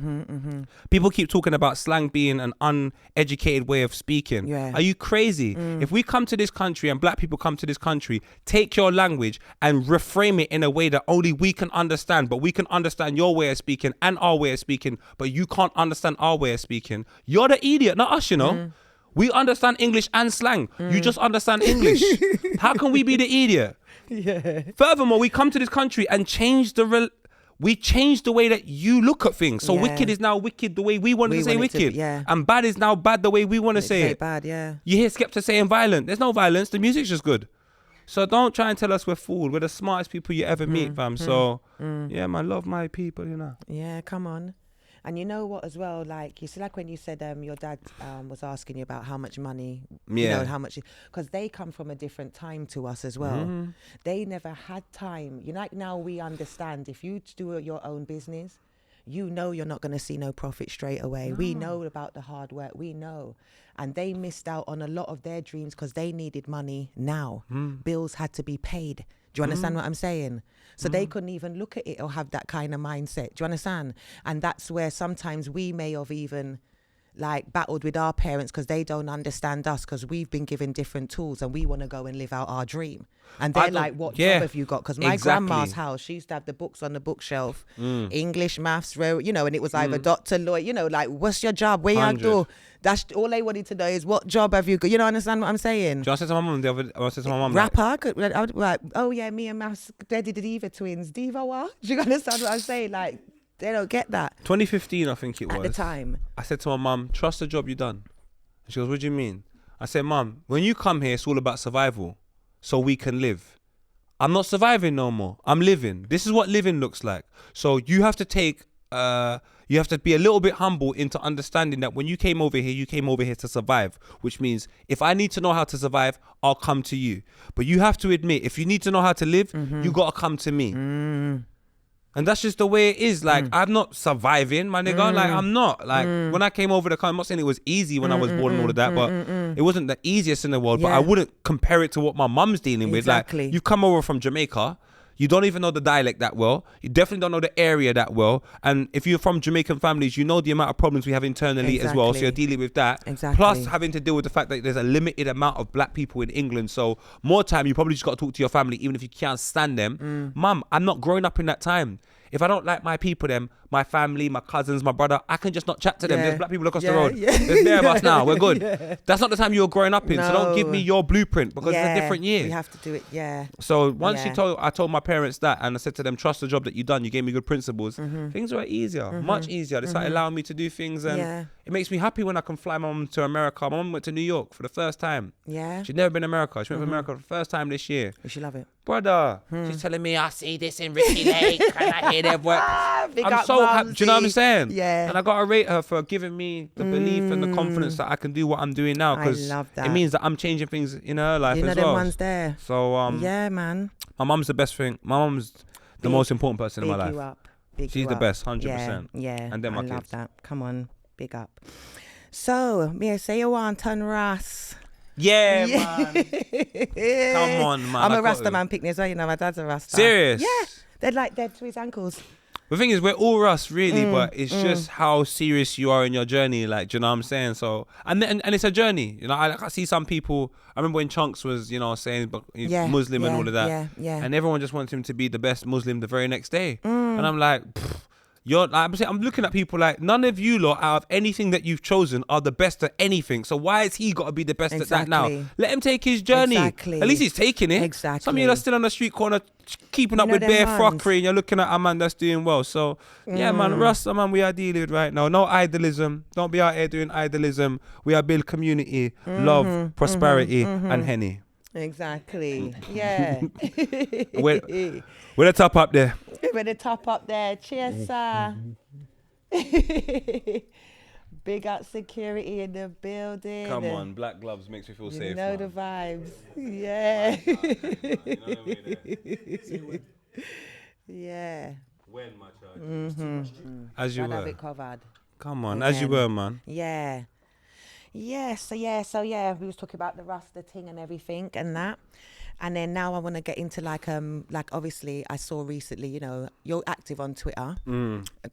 People keep talking about slang being an uneducated way of speaking. Are you crazy? If we come to this country and black people come to this country, take your language and reframe it in a way that only we can understand, but we can understand your way of speaking and our way of speaking, but you can't understand our way of speaking. You're the idiot, not us, you know. We understand English and slang. You just understand English. How can we be the idiot? Furthermore, we come to this country and change we change the way that you look at things. So wicked is now wicked the way we want to say wicked. And bad is now bad the way we want to say it. Bad, You hear Skepta saying violent. There's no violence. The music's just good. So don't try and tell us we're fooled. We're the smartest people you ever meet, fam. So yeah, man, love my people, you know. Yeah, come on. And you know what as well, like you see, like when you said your dad was asking you about how much money, you know, how much, because they come from a different time to us as well. They never had time. You know, like now we understand if you do your own business, you know you're not going to see no profit straight away. We know about the hard work. We know. And they missed out on a lot of their dreams because they needed money now. Bills had to be paid. Do you understand what I'm saying? So they couldn't even look at it or have that kind of mindset. Do you understand? And that's where sometimes we may have even like battled with our parents because they don't understand us because we've been given different tools and we want to go and live out our dream. And they're like, what job have you got? Because my grandma's house, she used to have the books on the bookshelf, English, maths, you know, and it was either doctor, lawyer, you know, like, what's your job? Where you do? That's all they wanted to know is what job have you got? You know, understand what I'm saying? Do you want to say to my mum the other? I said to my mum, rapper. I would like, oh yeah, me and Maths, they're the Diva twins. Diva what? Do you understand what I'm saying? Like, they don't get that. 2015, I think it was. At the time. I said to my mum, trust the job you done. And she goes, what do you mean? I said, Mum, when you come here, it's all about survival, so we can live. I'm not surviving no more. I'm living. This is what living looks like. So you have to you have to be a little bit humble into understanding that when you came over here, you came over here to survive, which means if I need to know how to survive, I'll come to you. But you have to admit, if you need to know how to live, you got to come to me. And that's just the way it is. Like, I'm not surviving, my nigga. Like, I'm not. Like, when I came over the country, I'm not saying it was easy when I was born and all of that, but it wasn't the easiest in the world. But I wouldn't compare it to what my mum's dealing with. Like, you come over from Jamaica, you don't even know the dialect that well. You definitely don't know the area that well. And if you're from Jamaican families, you know the amount of problems we have internally as well. So you're dealing with that. Plus having to deal with the fact that there's a limited amount of black people in England. So more time, you probably just got to talk to your family, even if you can't stand them. Mum, I'm not growing up in that time. If I don't like my people, my family, my cousins, my brother, I can just not chat to them. There's black people across the road. There's there of us now. We're good. That's not the time you were growing up in. So don't give me your blueprint because it's a different year. You have to do it, So once I told my parents that, and I said to them, trust the job that you've done. You gave me good principles. Things were easier, much easier. They started allowing me to do things, and it makes me happy when I can fly my mum to America. My mum went to New York for the first time. She'd never been to America. She went to America for the first time this year. You should love it. Brother, she's telling me, I see this in Ricky Lake. Can I hear their work? I'm up, so happy. Do you know what I'm saying? Yeah. And I got to rate her for giving me the belief and the confidence that I can do what I'm doing now. Because it means that I'm changing things in her life as well. One's there. So, yeah, man. My mum's the best thing. My mum's the most important person in my life. You up. She's the best, 100%. Yeah. And then my kids. I love that. Come on, big up. So, me say you want on Russ. Yeah, man. Come on, man. I'm a Rasta man picnic as well, you know, my dad's a Rasta. Serious? Yeah. They're like dead to his ankles. The thing is, we're all Rust, really, but it's just how serious you are in your journey, like, do you know what I'm saying? So, and it's a journey, you know. I see some people. I remember when Chunks was, you know, saying he's Muslim and all of that, and everyone just wants him to be the best Muslim the very next day, and I'm like, I'm looking at people like, none of you lot out of anything that you've chosen are the best at anything. So why has he got to be the best at that now? Let him take his journey. At least he's taking it. Some of you are still on the street corner keeping up with bare frockery, and you're looking at a man that's doing well. So yeah, man, Rasta, man, we are dealing with right now. No idolism. Don't be out here doing idolism. We are build community, love, prosperity, and Henny. Exactly. Yeah. We're the top up there. We're the top up there. Cheers, sir. Big up security in the building. Come on, black gloves makes me feel safe. You know the vibes. Yeah. Yeah. When, my child? As you were. Have it covered. Come on, as you were, man. Yeah. Yeah, so we was talking about the Rasta thing and everything and that. And then now I want to get into like obviously I saw recently, you know, you're active on Twitter,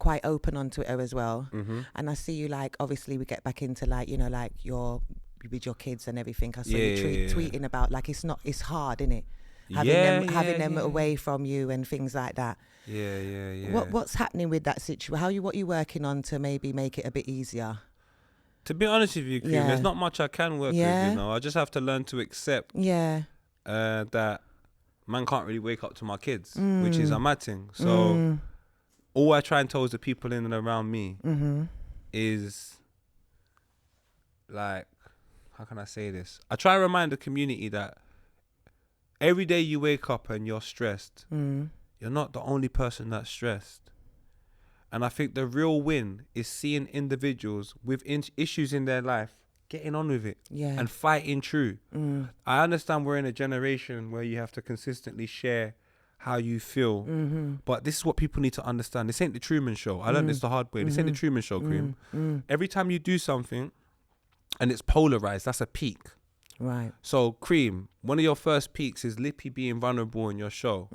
quite open on Twitter as well. And I see you like, obviously we get back into like, you know, like with your kids and everything. I saw you tweeting about like, it's hard, isn't it? Having them away from you and things like that. Yeah. What's happening with that situation? What are you working on to maybe make it a bit easier? To be honest with you, Cream, there's not much I can work with, you know. I just have to learn to accept that man can't really wake up to my kids, which is a mad thing. So all I try and tell the people in and around me is like, how can I say this? I try and remind the community that every day you wake up and you're stressed, you're not the only person that's stressed. And I think the real win is seeing individuals with issues in their life getting on with it and fighting through. I understand we're in a generation where you have to consistently share how you feel, but this is what people need to understand. This ain't the Truman Show. I learned this the hard way. This ain't the Truman Show, Cream. Every time you do something and it's polarized, that's a peak. Right. So, Cream, one of your first peaks is Lippy being vulnerable in your show.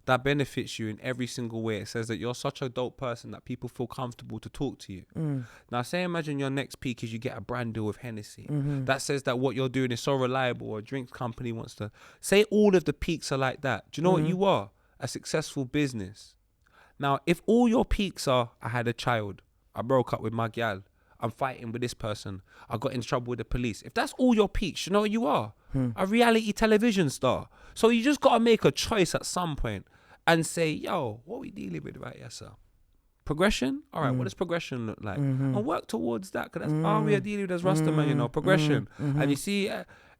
That benefits you in every single way. It says that you're such a dope person that people feel comfortable to talk to you. Now, say imagine your next peak is you get a brand deal with Hennessy. That says that what you're doing is so reliable, or a drinks company wants to. Say all of the peaks are like that. Do you know what you are? A successful business. Now, if all your peaks are, I had a child, I broke up with my gal, I'm fighting with this person, I got in trouble with the police. If that's all your peaks, you know what you are? A reality television star. So you just got to make a choice at some point and say, yo, what we dealing with right here, sir? Progression? All right, what does progression look like? And work towards that, because that's all we are dealing with as Rastaman, you know, progression. And you see,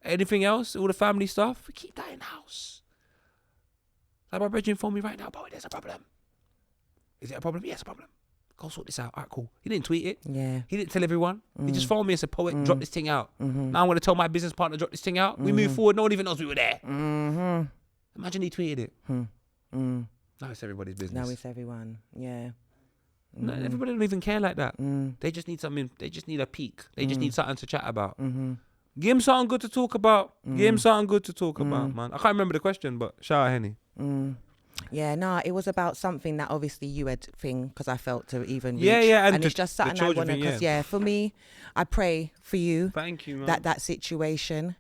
anything else, all the family stuff, we keep that in house. Like my brethren phoned me right now, boy, there's a problem. Is it a problem? Yes, a problem. Go sort this out. All right, cool. He didn't tweet it. Yeah. He didn't tell everyone. He just phoned me and said, poet, drop this thing out. Now I'm going to tell my business partner, drop this thing out. We move forward. No one even knows we were there. Imagine he tweeted it. Now it's everybody's business. Now it's everyone. Yeah. No, everybody don't even care like that. They just need something. They just need a peek. They just need something to chat about. Give him something good to talk about. Give him something good to talk about, man. I can't remember the question, but shout out Henny. Yeah, no, it was about something that obviously you had because I felt to even reach. Yeah, and it's just something I want to, because for me, I pray for you. Thank you, man. That situation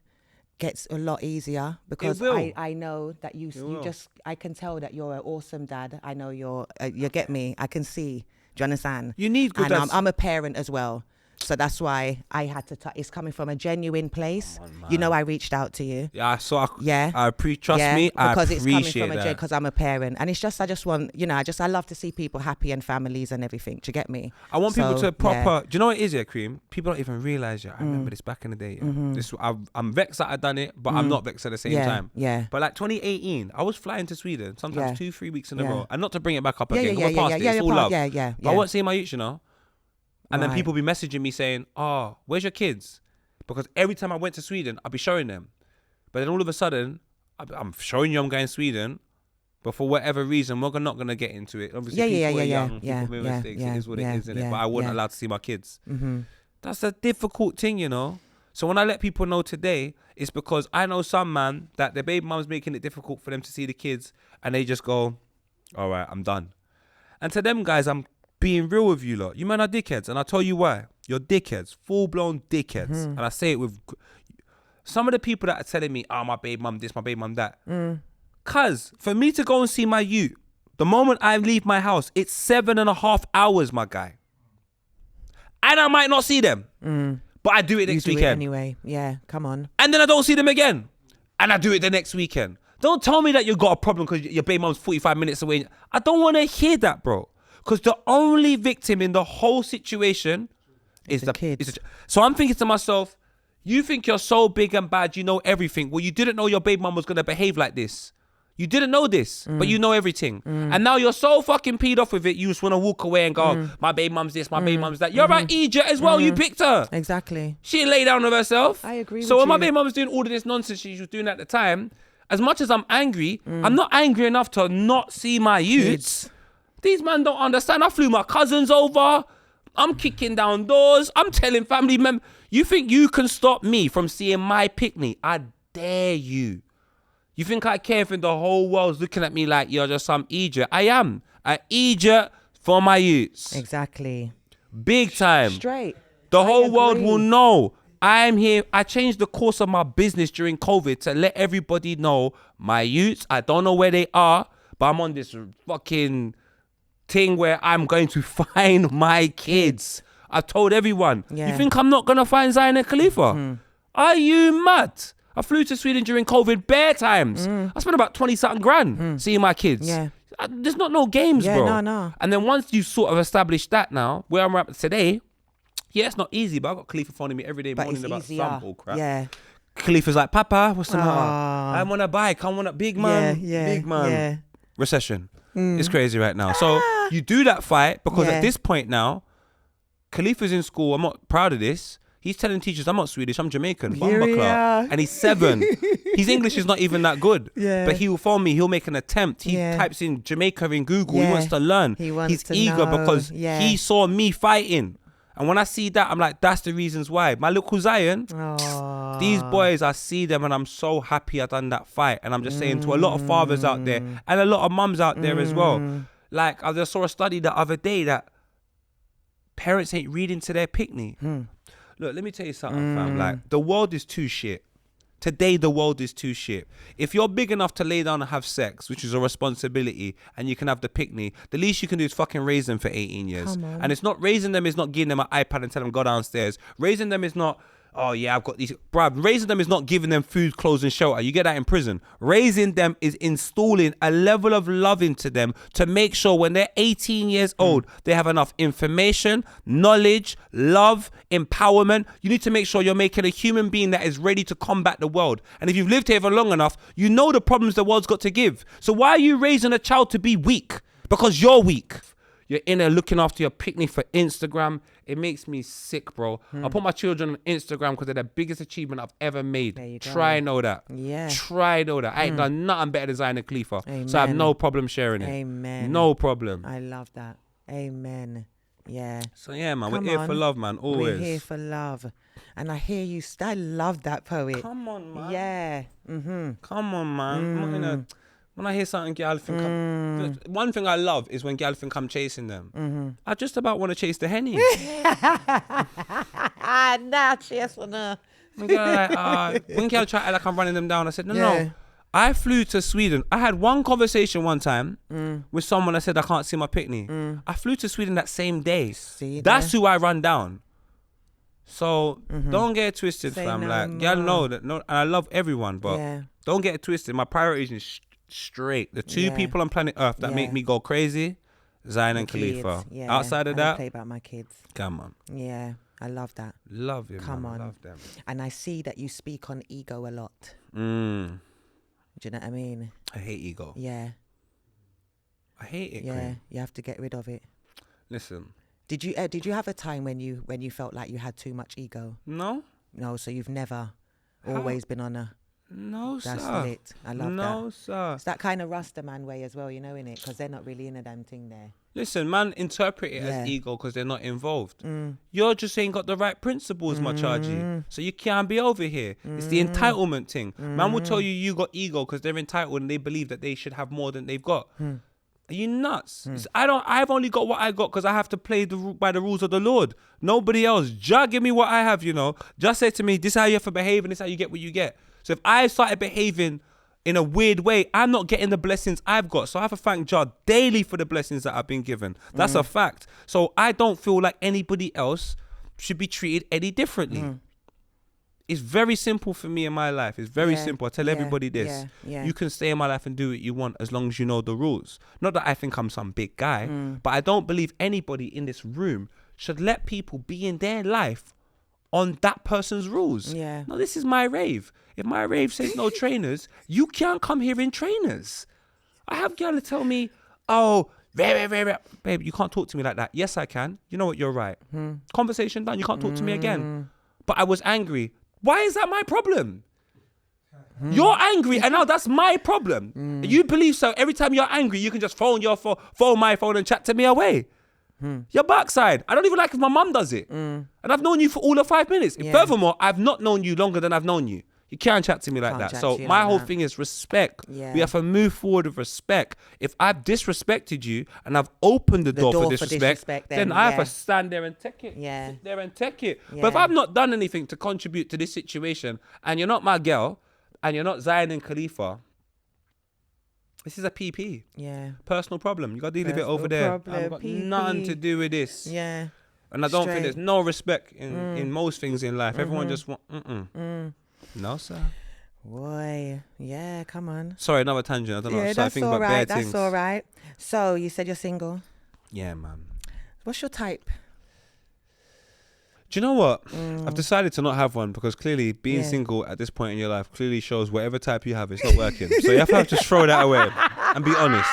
gets a lot easier, because I know that you just, I can tell that you're an awesome dad. I know you get me. I can see. Do you understand? You need good dads. I'm a parent as well. So that's why I had to. It's coming from a genuine place. You know, I reached out to you. Yeah, trust me. I appreciate because it's coming from that. because I'm a parent, and it's just I just want, you know, I love to see people happy and families and everything. Do you get me? I want people to proper. Do you know what it is, Cream? People don't even realize. I remember this back in the day. This I'm vexed that I done it, but I'm not vexed at the same time. Yeah. But like 2018, I was flying to Sweden sometimes 2-3 weeks in a row, and not to bring it back up Yeah, again. yeah, We're past it. It's all love. Yeah. But I won't see my youth, you know. And then people be messaging me saying, "Oh, where's your kids?" Because every time I went to Sweden, I'd be showing them. But then all of a sudden, I'm showing you I'm going to Sweden, but for whatever reason, we're not going to get into it. Obviously, people are young, people make mistakes. It is what it is, isn't it? But I wasn't allowed to see my kids. That's a difficult thing, you know. So when I let people know today, it's because I know some man that their baby mum's making it difficult for them to see the kids, and they just go, "All right, I'm done." And to them guys, I'm being real with you lot. You men are dickheads, and I'll tell you why. You're dickheads, full-blown dickheads. And I say it with some of the people that are telling me, "Oh, my baby mum this, my baby mum that." Cause for me to go and see my youth, the moment I leave my house, it's 7.5 hours, my guy. And I might not see them, but I do it next weekend. Anyway, yeah, come on. And then I don't see them again, and I do it the next weekend. Don't tell me that you got a problem because your baby mum's 45 minutes away. I don't want to hear that, bro. Because the only victim in the whole situation is the kids. So I'm thinking to myself, you think you're so big and bad, you know everything. Well, you didn't know your baby mum was going to behave like this. You didn't know this, but you know everything. And now you're so fucking peed off with it, you just want to walk away and go, "My baby mum's this, my baby mum's that." You're right, Egypt as well. You picked her. Exactly. She didn't lay down with herself. I agree So with when my you. baby mum was doing all of this nonsense she was doing at the time, as much as I'm angry, I'm not angry enough to not see my youths. These men don't understand. I flew my cousins over. I'm kicking down doors. I'm telling family members, you think you can stop me from seeing my picnic? I dare you. You think I care if the whole world's looking at me like you're just some Egypt? I am an Egypt for my youths. Exactly. Big time. Straight. The whole world will know I'm here. I changed the course of my business during COVID to let everybody know my youths. I don't know where they are, but I'm on this fucking thing where I'm going to find my kids. I've told everyone. You think I'm not going to find Zion and Khalifa? Are you mad? I flew to Sweden during COVID bare times. I spent about 20-something grand seeing my kids. There's not no games, bro. No. And then once you sort of established that now, where I'm at today, it's not easy, but I've got Khalifa phoning me every day morning about some bull crap. Khalifa's like, "Papa, what's the matter? I want a bike. I want a big man. Big man. Recession. It's crazy right now. So you do that fight because at this point now, Khalifa's in school. I'm not proud of this. He's telling teachers, "I'm not Swedish, I'm Jamaican." And he's 7. His English is not even that good. But he will phone me. He'll make an attempt. He types in Jamaica in Google. He wants to learn. He's eager because he saw me fighting. And when I see that, I'm like, that's the reasons why. My little Zion, these boys, I see them and I'm so happy I done that fight. And I'm just saying to a lot of fathers out there and a lot of mums out there as well. Like, I just saw a study the other day that parents ain't reading to their picnic. Look, let me tell you something, fam. Like, the world is too shit. Today, the world is too shit. If you're big enough to lay down and have sex, which is a responsibility, and you can have the picnic, the least you can do is fucking raise them for 18 years. And it's not raising them is not giving them an iPad and telling them go downstairs. Raising them is not oh yeah, I've got these. Bruv, raising them is not giving them food, clothes and shelter. You get that in prison. Raising them is installing a level of love into them to make sure when they're 18 years old, they have enough information, knowledge, love, empowerment. You need to make sure you're making a human being that is ready to combat the world. And if you've lived here for long enough, you know the problems the world's got to give. So why are you raising a child to be weak? Because you're weak. You're in there looking after your picnic for Instagram. It makes me sick, bro. I put my children on Instagram because they're the biggest achievement I've ever made. There you go. Try know that. Yeah. Try know that. I ain't done nothing better than Zion Khalifa. So I have no problem sharing it. Amen. No problem. I love that. Amen. Yeah. So yeah, man, Come we're here on. for love, man. Always. We're here for love. And I hear you. I love that poet. Come on, man. Yeah. Mm-hmm. Come on, man. I'm not in a, when I hear something, gal think one thing I love is when gal think I'm chasing them. I just about want to chase the henny. Nah, cheers for no. When gal try like I'm running them down, I said, no. I flew to Sweden. I had one conversation one time with someone that said I can't see my picnic. I flew to Sweden that same day. That's who I run down. So don't get it twisted, Say fam. no Like, more. y'all know that. No, and I love everyone, but don't get it twisted. My priorities is straight. The two people on planet Earth that make me go crazy, Zion and Khalifa. Yeah. Outside of I that, play about my kids. come on. Yeah, I love that. Love you, Come man. on. Love them. And I see that you speak on ego a lot. Do you know what I mean? I hate ego. Yeah. I hate it, Yeah. Queen. You have to get rid of it. Listen. Did you have a time when you felt like you had too much ego? No? No, so you've never always been on a No, that's sir. lit. I love that. No, sir. It's that kind of Rasta man way as well, you know, innit? Because they're not really in a damn thing there. Listen, man, interpret it as ego because they're not involved. You're just ain't got the right principles, my chargy. So you can't be over here. It's the entitlement thing. Man will tell you got ego because they're entitled and they believe that they should have more than they've got. Are you nuts? I've only got what I got because I have to play by the rules of the Lord. Nobody else. Just give me what I have, you know. Just say to me, this is how you have to behave and this is how you get what you get. So if I started behaving in a weird way, I'm not getting the blessings I've got. So I have to thank God daily for the blessings that I've been given. That's a fact. So I don't feel like anybody else should be treated any differently. It's very simple for me in my life. It's very simple. I tell everybody this. You can stay in my life and do what you want as long as you know the rules. Not that I think I'm some big guy, but I don't believe anybody in this room should let people be in their life on that person's rules. Yeah. No, this is my rave. If my rave says no trainers, you can't come here in trainers. I have girls tell me, oh, babe, you can't talk to me like that. Yes, I can. You know what? You're right. Conversation done. You can't talk to me again. But I was angry. Why is that my problem? You're angry, and now that's my problem. You believe so? Every time you're angry, you can just phone my phone and chat to me away. Your backside. I don't even like if my mum does it. And I've known you for all of 5 minutes. Furthermore, I've not known you longer than I've known you. You can't chat to me like that. So my whole thing is respect. We have to move forward with respect. If I've disrespected you and I've opened the door for disrespect, then I have to stand there and take it. Sit there and take it. But if I've not done anything to contribute to this situation and you're not my girl and you're not Zion and Khalifa, this is a PP. Personal problem. You got to deal with it over there. I've got nothing to do with this. And I don't think there's no respect in most things in life. Everyone just want, No, sir. Boy, yeah, come on. Sorry, another tangent. I don't know. That's Think all about right. bad things. That's all right. So you said you're single. Yeah, man. What's your type? Do you know what? I've decided to not have one because clearly being single at this point in your life clearly shows whatever type you have, it's not working. So you have to just throw that away and be honest.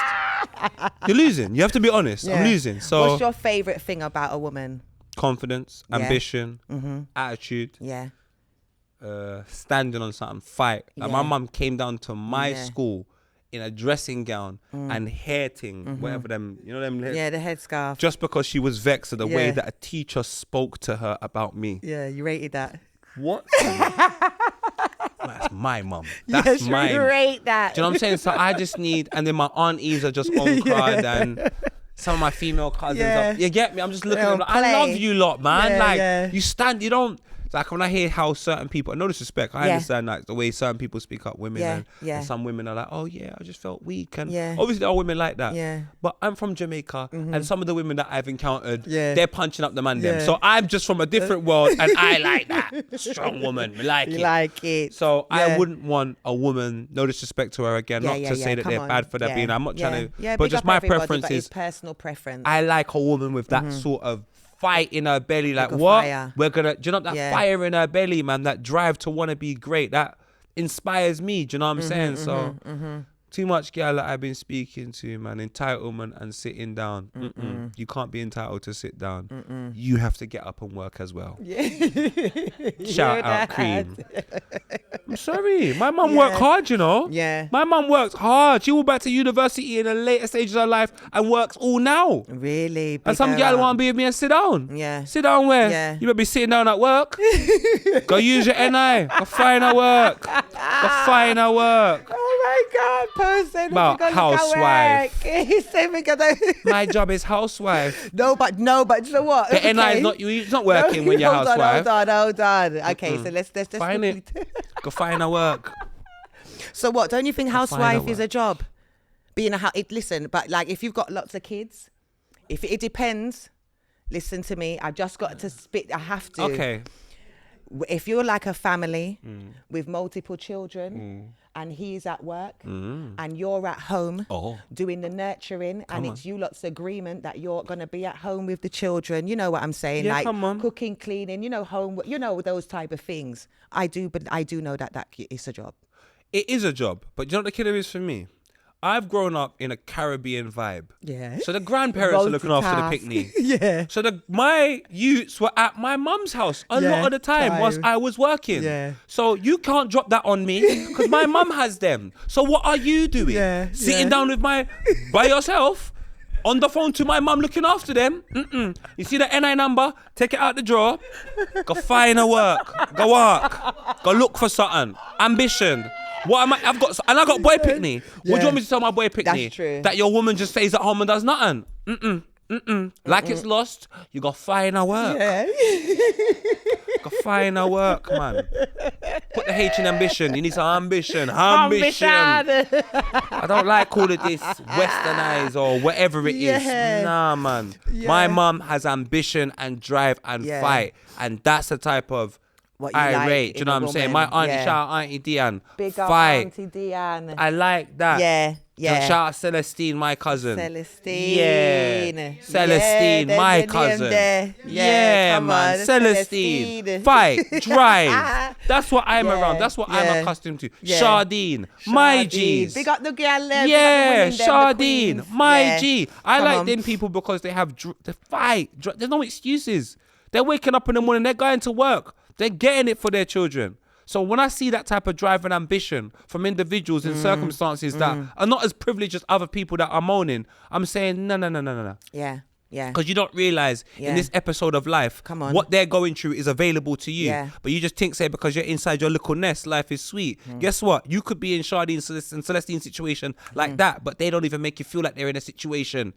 You're losing. You have to be honest. I'm losing. So what's your favorite thing about a woman? Confidence, ambition, attitude. Standing on something, fight. Like my mum came down to my school in a dressing gown and hair ting, whatever them, you know them. The headscarf. Just because she was vexed at the way that a teacher spoke to her about me. Yeah, you rated that. What? That's my mum. That's mine. You rate that. Do you know what I'm saying? So I just need, and then my aunties are just on card and some of my female cousins. You get me? I'm just looking at them like, I love you lot, man. You stand, you don't. It's like when I hear how certain people, no disrespect, I Yeah. understand like the way certain people speak up women, Yeah, and, yeah. and some women are like, oh yeah, I just felt weak, and Yeah. obviously there are women like that. Yeah. But I'm from Jamaica, and some of the women that I've encountered, Yeah. they're punching up the man them. Yeah. So I'm just from a different world, and I like that strong woman. I like You it. like it. So I Yeah. wouldn't want a woman, no disrespect to her again, Yeah, not yeah, to yeah, say that come they're on. bad for that Yeah, being. I'm not yeah. trying to, Yeah, but big just up my everybody, preference but is it's personal preference. I like a woman with that sort of fight in her belly. Like, Like a what? fire. We're gonna, do you know that Yeah. fire in her belly, man? That drive to want to be great. That inspires me. Do you know what I'm saying? So, too much girl that I've been speaking to, man. Entitlement and sitting down. You can't be entitled to sit down. You have to get up and work as well. Shout out, Cream. I'm sorry. My mum worked hard, you know. Yeah. My mum worked hard. She went back to university in the later stages of her life and works all now. Really? And some girl want to be with me and sit down. Yeah. Sit down where? Yeah. You better be sitting down at work. Go use your NI. Go find her work. Go find her work. Oh my God, person. About housewife. He said we got My job is housewife. No, but so what? The NI is not you. It's not working when you're housewife. Hold on. Okay, so let's just Find it. Go find her work. So what? Don't you think find a housewife is work. a job? Being a listen, but like if you've got lots of kids, if it depends. Listen to me. I've just got to spit. I have to. Okay. If you're like a family with multiple children and he's at work and you're at home doing the nurturing and it's you lot's agreement that you're going to be at home with the children, you know what I'm saying? Yeah, like come on. cooking, cleaning, you know, home, you know, those type of things. I do know that is a job. It is a job, but you know what the killer is for me? I've grown up in a Caribbean vibe. Yeah. So the grandparents are looking after the picnic. Yeah. So my youths were at my mum's house a lot of the time whilst I was working. Yeah. So you can't drop that on me because my mum has them. So what are you doing? Yeah, Sitting down with by yourself on the phone to my mum looking after them? You see the NI number? Take it out the drawer. Go find a work. Go work. Go look for something. Ambition. What am I? I got boy picnic. What do you want me to tell my boy picnic? That's true. That your woman just stays at home and does nothing. Like it's lost. You got find a work. Yeah. Go find a work, man. Put the H in ambition. You need some ambition. Ambition. I don't like all of this westernized or whatever it is. Yeah. Nah, man. Yeah. My mum has ambition and drive and fight, and that's the type of What you irate. like Do you in know a what I'm saying? woman. My auntie, Yeah. shout out Auntie Diane. Big up fight. Auntie Diane. I like that. Yeah. Shout out Celestine, my cousin. Celestine. Yeah. Celestine, there's my your name cousin. there. Yeah, come man. on, Celestine. Fight. Drive. That's what I'm Yeah, around. That's what yeah. I'm accustomed to. Yeah. Shardine. My Shardine. G's. Big up the girl there. Yeah, Big up the women, them, the Shardine. queens. My Yeah. G. I Come like on. them people because they have the fight. There's no excuses. They're waking up in the morning. They're going to work. They're getting it for their children. So when I see that type of drive and ambition from individuals in circumstances that are not as privileged as other people that are moaning, I'm saying, no. Yeah. Because you don't realize Yeah. in this episode of life, Come on. what they're going through is available to you. Yeah. But you just think, say, because you're inside your little nest, life is sweet. Guess what? You could be in Shardine and Celestine's situation like that, but they don't even make you feel like they're in a situation.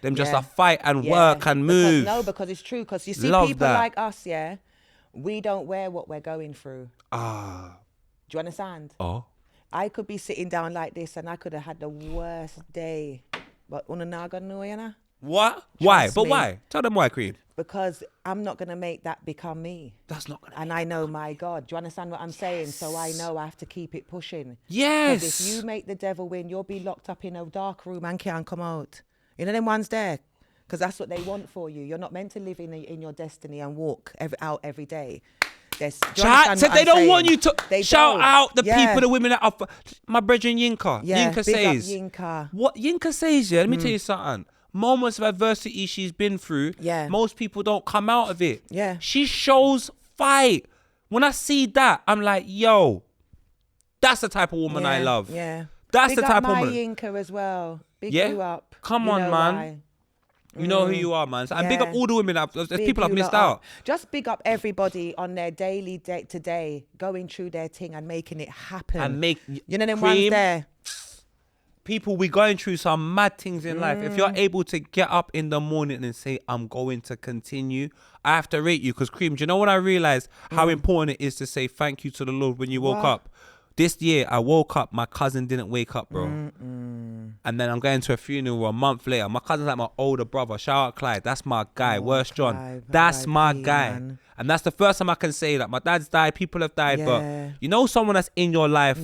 Them just Yeah. a fight and work and move. Because it's true. Because you see Love people that. like us, we don't wear what we're going through. Ah. Do you understand? Oh. I could be sitting down like this and I could have had the worst day. But una naga no, you know? What? Why? Trust But me. why? Tell them why, Cream. Because I'm not going to make that become me. That's not gonna. And I know my God. Do you understand what I'm saying? So I know I have to keep it pushing. Yes. Because if you make the devil win, you'll be locked up in a dark room and can't come out. You know them ones there? Because that's what they want for you. You're not meant to live in your destiny and walk out every day. Do you Chat understand said what they I'm don't saying? want you to They shout don't. out the Yeah. people, the women that are. My brethren Yinka. Yeah, Yinka big up says. Yinka. What Yinka says, yeah, let me tell you something. Moments of adversity she's been through, Yeah. most people don't come out of it. Yeah. She shows fight. When I see that, I'm like, yo, that's the type of woman I love. Yeah. That's Big the type up of my woman. Yinka as well. Big Yeah? you up. Come You on, know man. why. You know who you are, man. And big up Yeah. all the women. There's Big people I've you missed lot out. up. Just big up everybody on their daily day-to-day, going through their thing and making it happen. And make You know them Cream. ones there? people, we going through some mad things in life. If you're able to get up in the morning and say, I'm going to continue, I have to rate you. Because Cream, do you know when I realized how important it is to say thank you to the Lord when you woke up? This year, I woke up, my cousin didn't wake up, bro. And then I'm going to a funeral a month later. My cousin's like my older brother. Shout out Clyde. That's my guy. Where's John? Clive, That's my R.I.P., guy. man. And that's the first time I can say that. My dad's died, people have died, Yeah. but you know someone that's in your life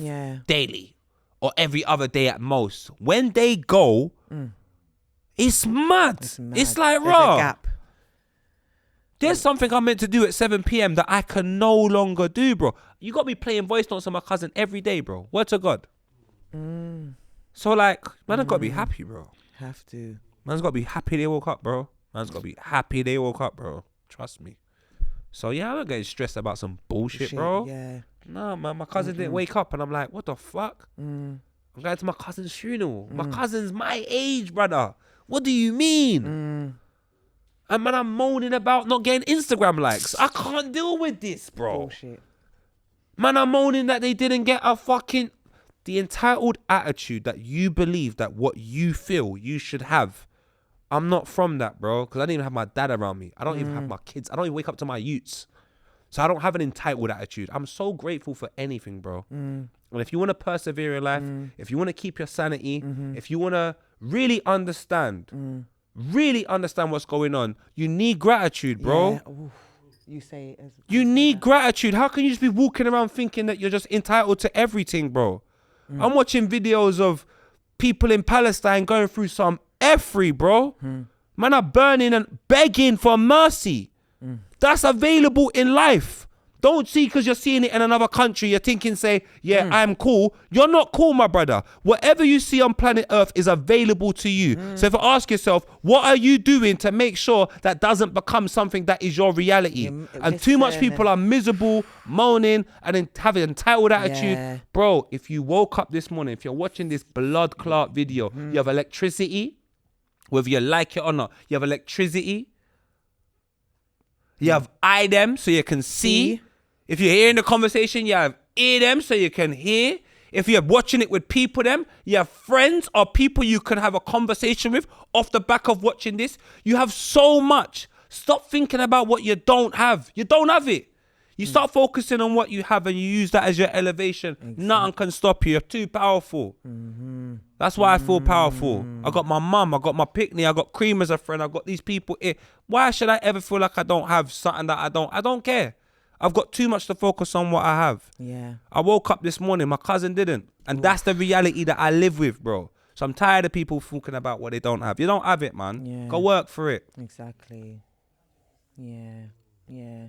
daily or every other day at most. When they go, it's mad. It's like, There's a raw. gap. There's something I'm meant to do at 7 p.m. that I can no longer do, bro. You got me playing voice notes on my cousin every day, bro. Word to God. So, like, man, I've got to be happy, bro. Have to. Man's got to be happy they woke up, bro. Man's got to be happy they woke up, bro. Trust me. So, yeah, I'm not getting stressed about some bullshit, bro. Yeah. No, man, my cousin didn't wake up, and I'm like, what the fuck? I'm going to my cousin's funeral. My cousin's my age, brother. What do you mean? And man, I'm moaning about not getting Instagram likes. I can't deal with this, bro. Bullshit. Man, I'm moaning that they didn't get a fucking... The entitled attitude that you believe that what you feel you should have. I'm not from that, bro. Because I don't even have my dad around me. I don't even have my kids. I don't even wake up to my youths. So I don't have an entitled attitude. I'm so grateful for anything, bro. And if you want to persevere in life, if you want to keep your sanity, if you want to really understand what's going on, you need gratitude, bro. Yeah. Oof. You say it as You need gratitude. How can you just be walking around thinking that you're just entitled to everything, bro? I'm watching videos of people in Palestine going through some effort, bro. Man are burning and begging for mercy. That's available in life. Don't see because you're seeing it in another country, you're thinking, say, yeah, I'm cool. You're not cool, my brother. Whatever you see on planet Earth is available to you. So if you ask yourself, what are you doing to make sure that doesn't become something that is your reality? And too much people are miserable, moaning, and then have an entitled attitude. Yeah. Bro, if you woke up this morning, if you're watching this blood clot video, you have electricity, whether you like it or not, you have electricity. You have eye them so you can see. If you're hearing the conversation, you have ear them so you can hear. If you're watching it with people them, you have friends or people you can have a conversation with off the back of watching this. You have so much. Stop thinking about what you don't have. You don't have it. You start focusing on what you have and you use that as your elevation. Nothing can stop you. You're too powerful. That's why I feel powerful. I got my mum, I got my picnic, I got Cream as a friend, I got these people here. Why should I ever feel like I don't have something that I don't care. I've got too much to focus on what I have. Yeah. I woke up this morning, my cousin didn't. And that's the reality that I live with, bro. So I'm tired of people talking about what they don't have. You don't have it, man. Yeah. Go work for it. Exactly. Yeah. Yeah.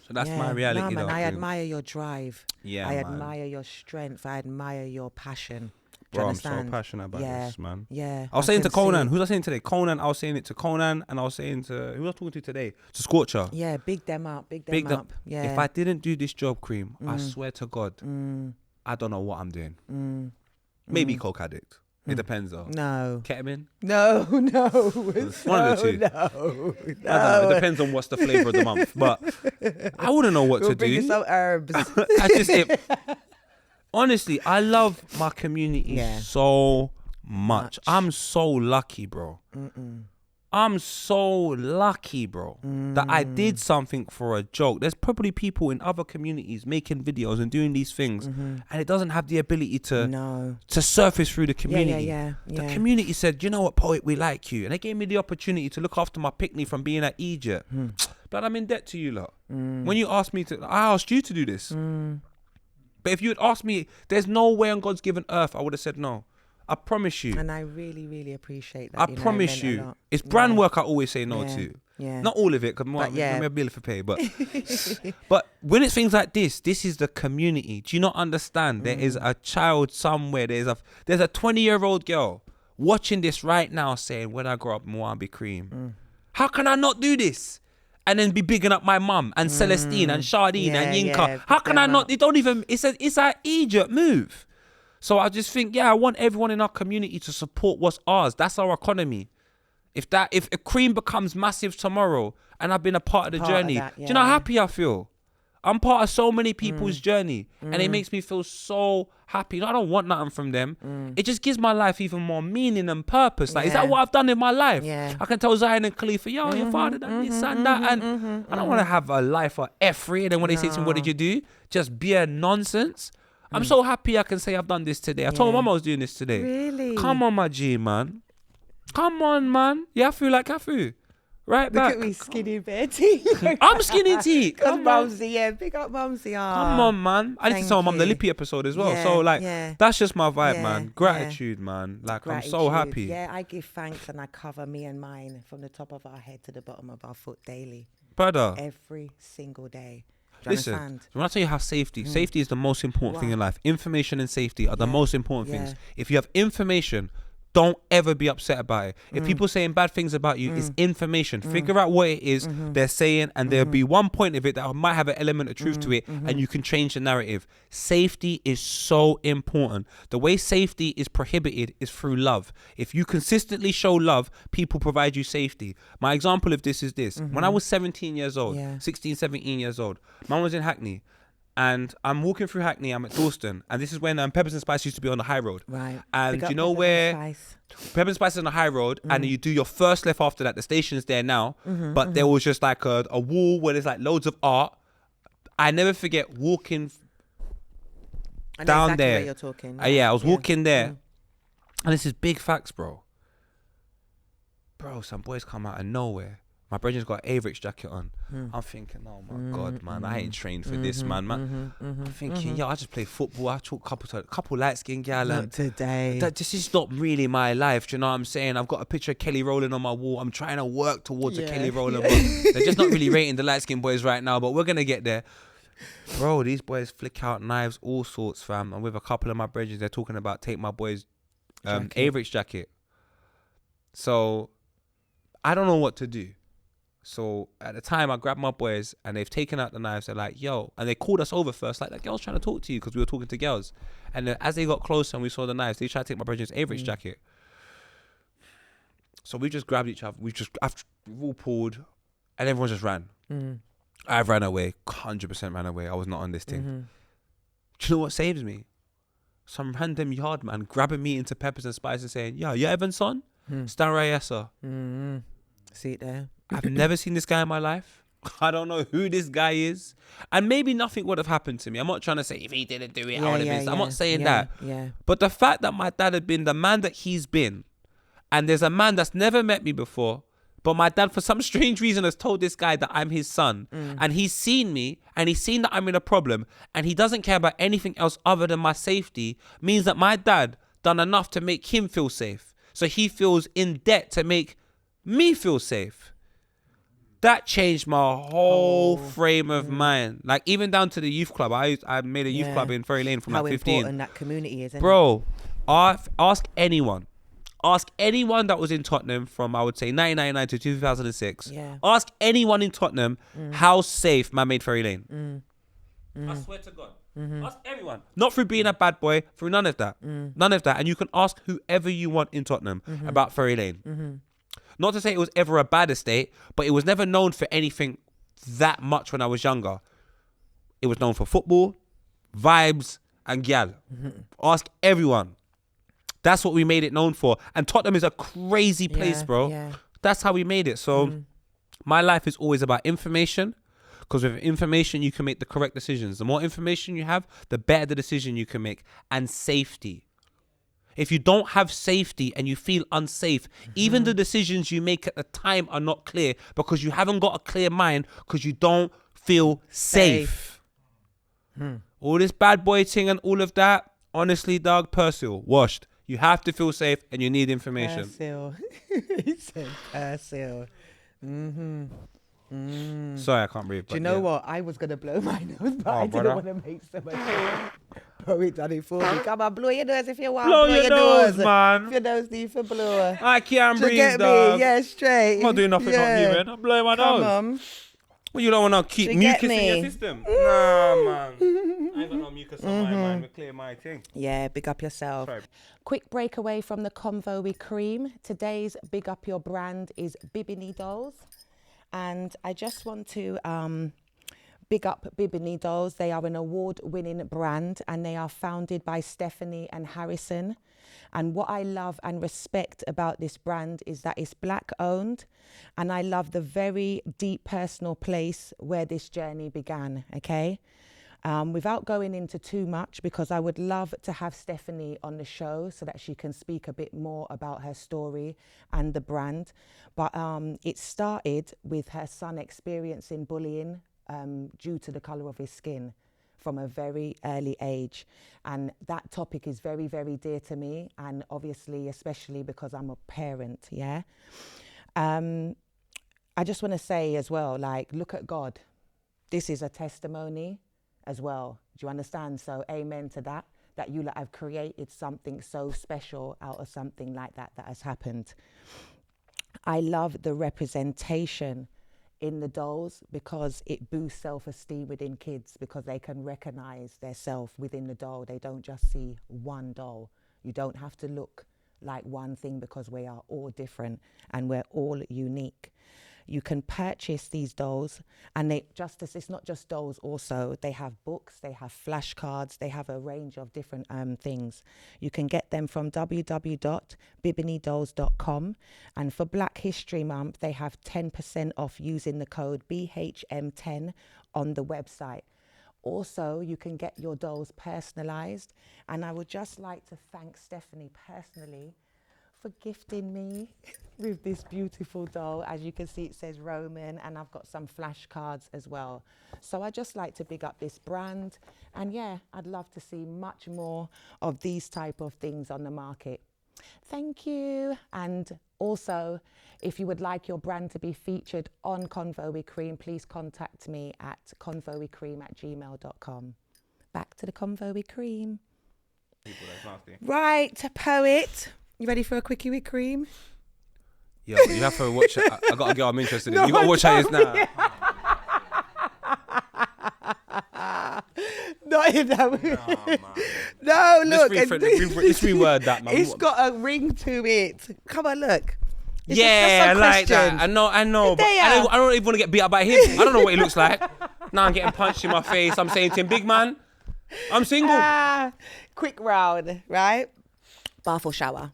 So that's my reality, man, though. I admire your drive. Yeah, I man. admire your strength. I admire your passion. Do Bro, you I'm so understand? passionate about this, man. Yeah. I was saying to can Conan, see. who was I saying today? Conan, I was saying it to Conan, and I was saying to, who was I talking to today? To Scorcher. Yeah, big them up. Big them Big them- up. Yeah. If I didn't do this job, Cream, I swear to God, I don't know what I'm doing. Maybe coke addict. It depends though. No. Ketamine? No, no. It's one of the two. No. I don't know. It depends on what's the flavour of the month. But I wouldn't know what We'll to bring you do. some herbs. That's just it. Honestly, I love my community so much. I'm so lucky, bro. I'm so lucky, bro, that I did something for a joke. There's probably people in other communities making videos and doing these things, and it doesn't have the ability to surface through the community. Yeah. The community said, you know what, poet, we like you. And they gave me the opportunity to look after my picnic from being at Egypt. But I'm in debt to you lot. When you asked me to, I asked you to do this. But if you had asked me, there's no way on God's given earth, I would have said no. I promise you. And I really, really appreciate that. I promise you. It's brand work I always say no to. Yeah. Not all of it, because I'm a bill for pay. But but when it's things like this is the community. Do you not understand? There is a child somewhere. There's a 20-year-old girl watching this right now saying, when I grow up, I want to be Cream. How can I not do this? And then be bigging up my mum and Celestine and Shardine and Yinka. How can I not? They don't even, it's an Egypt move. So I just think, I want everyone in our community to support what's ours. That's our economy. If a Cream becomes massive tomorrow and I've been a part of the journey, do you know how happy I feel? I'm part of so many people's journey, and it makes me feel so happy. I don't want nothing from them. It just gives my life even more meaning and purpose. Like, is that what I've done in my life? Yeah. I can tell Zion and Khalifa, yo, your father done this and that, and I don't want to have a life of F3. And then when they say to me, what did you do? Just bare nonsense. I'm so happy I can say I've done this today. I told my mum I was doing this today. Really? Come on, my G, man. Come on, man. Yafu like Kafu. Right back. Look at me, skinny Betty. I'm skinny T. Because Come on. Mumsy, yeah, big up Mumsy. Come on, man. I need to Thank tell Mum the you. Lippy episode as well. Yeah, So, like, yeah. that's just my vibe, Yeah, man. yeah. Gratitude, man. Like, I'm so happy. Yeah, I give thanks and I cover me and mine from the top of our head to the bottom of our foot daily. Brother, Every single day. Do you listen, understand? when I tell you how safety is the most important thing in life. Information and safety are the Yeah, most important things. yeah. If you have information, don't ever be upset about it. If people saying bad things about you, it's information. Figure out what it is they're saying, and there'll be one point of it that might have an element of truth to it, and you can change the narrative. Safety is so important. The way safety is prohibited is through love. If you consistently show love, people provide you safety. My example of this is this. When I was 17 years old, Yeah. 16, 17 years old, mum was in Hackney. And I'm walking through Hackney, I'm at Dalston, and this is when Peppers and Spice used to be on the high road. Right. And Big up you know Peppers and where Spice. Peppers and Spice is on the high road, and you do your first left after that. The station's there now, but there was just like a wall where there's like loads of art. I never forget walking I know down exactly there. where you're talking. Yeah, I was walking there, and this is big facts, bro. Bro, some boys come out of nowhere. My brother's got an Averix jacket on. I'm thinking, oh my God, man, I ain't trained for this, man. I'm thinking, yo, I just play football. I talk couple light skinned gal. Not today. This is not really my life. Do you know what I'm saying? I've got a picture of Kelly Rowland on my wall. I'm trying to work towards a Kelly Rowland. But they're just not really rating the light skinned boys right now, but we're going to get there. Bro, these boys flick out knives, all sorts, fam. And with a couple of my brothers, they're talking about take my boy's Averix jacket. So I don't know what to do. So at the time, I grabbed my boys and they've taken out the knives. They're like, yo, and they called us over first. Like, that girl's trying to talk to you, because we were talking to girls. And then as they got closer and we saw the knives, they tried to take my brother's Averix jacket. So we just grabbed each other. We've all pulled, and everyone just ran. I ran away, 100% ran away. I was not on this thing. Do you know what saves me? Some random yard man grabbing me into Peppers and Spice and saying, yo, you Evan's son? Stan Rayessa. See it there. I've never seen this guy in my life. I don't know who this guy is. And maybe nothing would have happened to me. I'm not trying to say if he didn't do it, I would have been. I'm not saying that. Yeah. But the fact that my dad had been the man that he's been, and there's a man that's never met me before, but my dad, for some strange reason, has told this guy that I'm his son. And he's seen me, and he's seen that I'm in a problem, and he doesn't care about anything else other than my safety, means that my dad done enough to make him feel safe. So he feels in debt to make me feel safe. That changed my whole frame of mind. Like, even down to the youth club. I made a youth club in Ferry Lane from How like 15. important that community is, isn't Bro, ask anyone. Ask anyone that was in Tottenham from, I would say, 1999 to 2006. Yeah. Ask anyone in Tottenham how safe man made Ferry Lane. I swear to God. Ask everyone. Not through being a bad boy, through none of that. None of that. And you can ask whoever you want in Tottenham about Ferry Lane. Not to say it was ever a bad estate, but it was never known for anything that much when I was younger. It was known for football, vibes, and gal. Ask everyone. That's what we made it known for. And Tottenham is a crazy place, bro. Yeah. That's how we made it. So my life is always about information, because with information, you can make the correct decisions. The more information you have, the better the decision you can make. And safety. If you don't have safety and you feel unsafe, even the decisions you make at the time are not clear, because you haven't got a clear mind, because you don't feel safe. All this bad boy thing and all of that, honestly, dog, Persil, washed. You have to feel safe and you need information. Persil. He said Persil. Sorry, I can't breathe. Do you know what? I was going to blow my nose, but I didn't want to make so much noise. Bro, it done it for me. Come on, blow your nose if you want. Blow your nose, man. If your nose need for blow. I can't Do you breathe, get dog. me? Yeah, straight. I'm not doing nothing on you, man. I'm blowing my Come nose. on. Well, you don't want to keep Do you get mucus in your me? system. Nah, man. I ain't got no mucus on my mind. We clear my thing. Yeah, big up yourself. Sorry. Quick break away from the convo with Kareem. Today's Big Up Your brand is Bibinee Dolls. And I just want to BIGUP Bibinee Dolls. They are an award-winning brand, and they are founded by Stephanie and Harrison. And what I love and respect about this brand is that it's Black owned, and I love the very deep personal place where this journey began, okay? Without going into too much, because I would love to have Stephanie on the show so that she can speak a bit more about her story and the brand. But it started with her son experiencing bullying due to the colour of his skin from a very early age. And that topic is very, very dear to me. And obviously, especially because I'm a parent, yeah? I just want to say as well, like, look at God. This is a testimony as well. Do you understand? So amen to that you lot have created something so special out of something like that has happened. I love the representation in the dolls because it boosts self-esteem within kids, because they can recognize their self within the doll. They don't just see one doll. You don't have to look like one thing, because we are all different and we're all unique. You can purchase these dolls, and it's not just dolls also. They have books, they have flashcards, they have a range of different things. You can get them from www.bibineedolls.com. And for Black History Month, they have 10% off using the code BHM10 on the website. Also, you can get your dolls personalized. And I would just like to thank Stephanie personally for gifting me with this beautiful doll. As you can see, it says Roman, and I've got some flashcards as well. So I just like to big up this brand, and yeah, I'd love to see much more of these type of things on the market. Thank you. And also, if you would like your brand to be featured on Convo with Cream, please contact me at convowithcream@gmail.com. Back to the Convo with Cream. Right, poet. You ready for a quickie with Cream? Yeah, you have to watch it. I got a girl I'm interested in. No, you got to watch how it is now. Not in that way. No, look. Let's reword that, man. It's got a ring to it. Come on, look. It's yeah, I like that. I know. But I don't even want to get beat up by him. I don't know what he looks like. Now I'm getting punched in my face. I'm saying to him, big man, I'm single. Quick round, right? Bath or shower?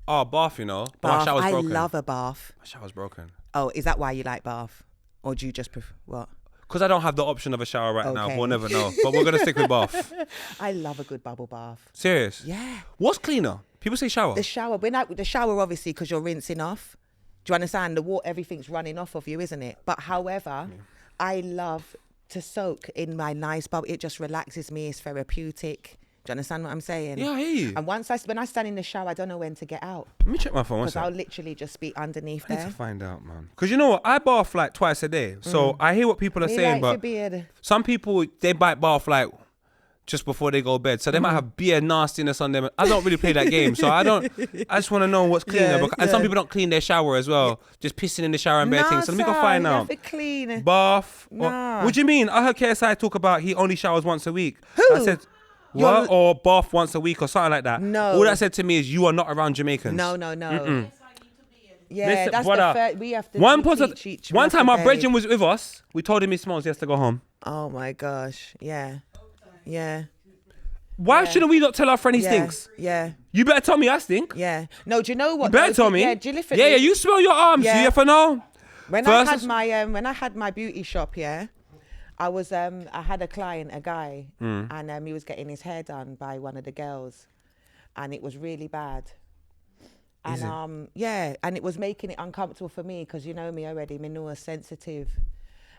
Oh, bath, you know. Bath. My shower's broken. I love a bath. My shower's broken. Oh, is that why you like bath? Or do you just prefer, what? Because I don't have the option of a shower right now. We'll never know. But we're going to stick with bath. I love a good bubble bath. Serious? Yeah. What's cleaner? People say shower. The shower. The shower, obviously, because you're rinsing off. Do you understand? The water, everything's running off of you, isn't it? But however, I love to soak in my nice bubble. It just relaxes me. It's therapeutic. Do you understand what I'm saying? Yeah, I hear you. And when I stand in the shower, I don't know when to get out. Let me check my phone. Because I'll literally just be underneath there. I need to find out, man. Because you know what? I bath like twice a day. So I hear what people are saying, but some people, they bite bath like just before they go to bed. So they might have beer nastiness on them. I don't really play that game. So I just want to know what's cleaner. And some people don't clean their shower as well. Just pissing in the shower and bare things. So let me go find out. You have to clean. Bath. Nah. What do you mean? I heard KSI talk about he only showers once a week. Who? I said, what? Or bath once a week or something like that. No. All that said to me is you are not around Jamaicans. No. Mm-mm. Yeah, listen, that's brother, the first. We have to teach each one time our day. brethren was with us. We told him he smells. He has to go home. Oh my gosh. Yeah. Why shouldn't we not tell our friend he stinks? Yeah. You better tell me I stink. Yeah. No, do you know what? You better tell me. Yeah, yeah, you smell your arms. Yeah. You ever know? When I had my beauty shop, I was I had a client, a guy, and he was getting his hair done by one of the girls, and it was really bad. And and it was making it uncomfortable for me, because you know me already, me know sensitive.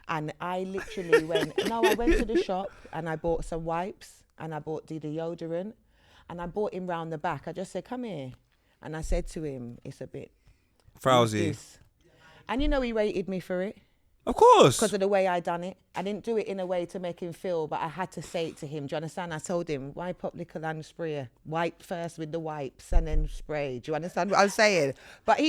And I literally I went to the shop and I bought some wipes and I bought the deodorant and I bought him round the back. I just said, come here. And I said to him, it's a bit frowsy. And you know, he rated me for it. Of course. Because of the way I done it. I didn't do it in a way to make him feel, but I had to say it to him. Do you understand? I told him, wipe up liquor and spray. Wipe first with the wipes and then spray. Do you understand what I'm saying? But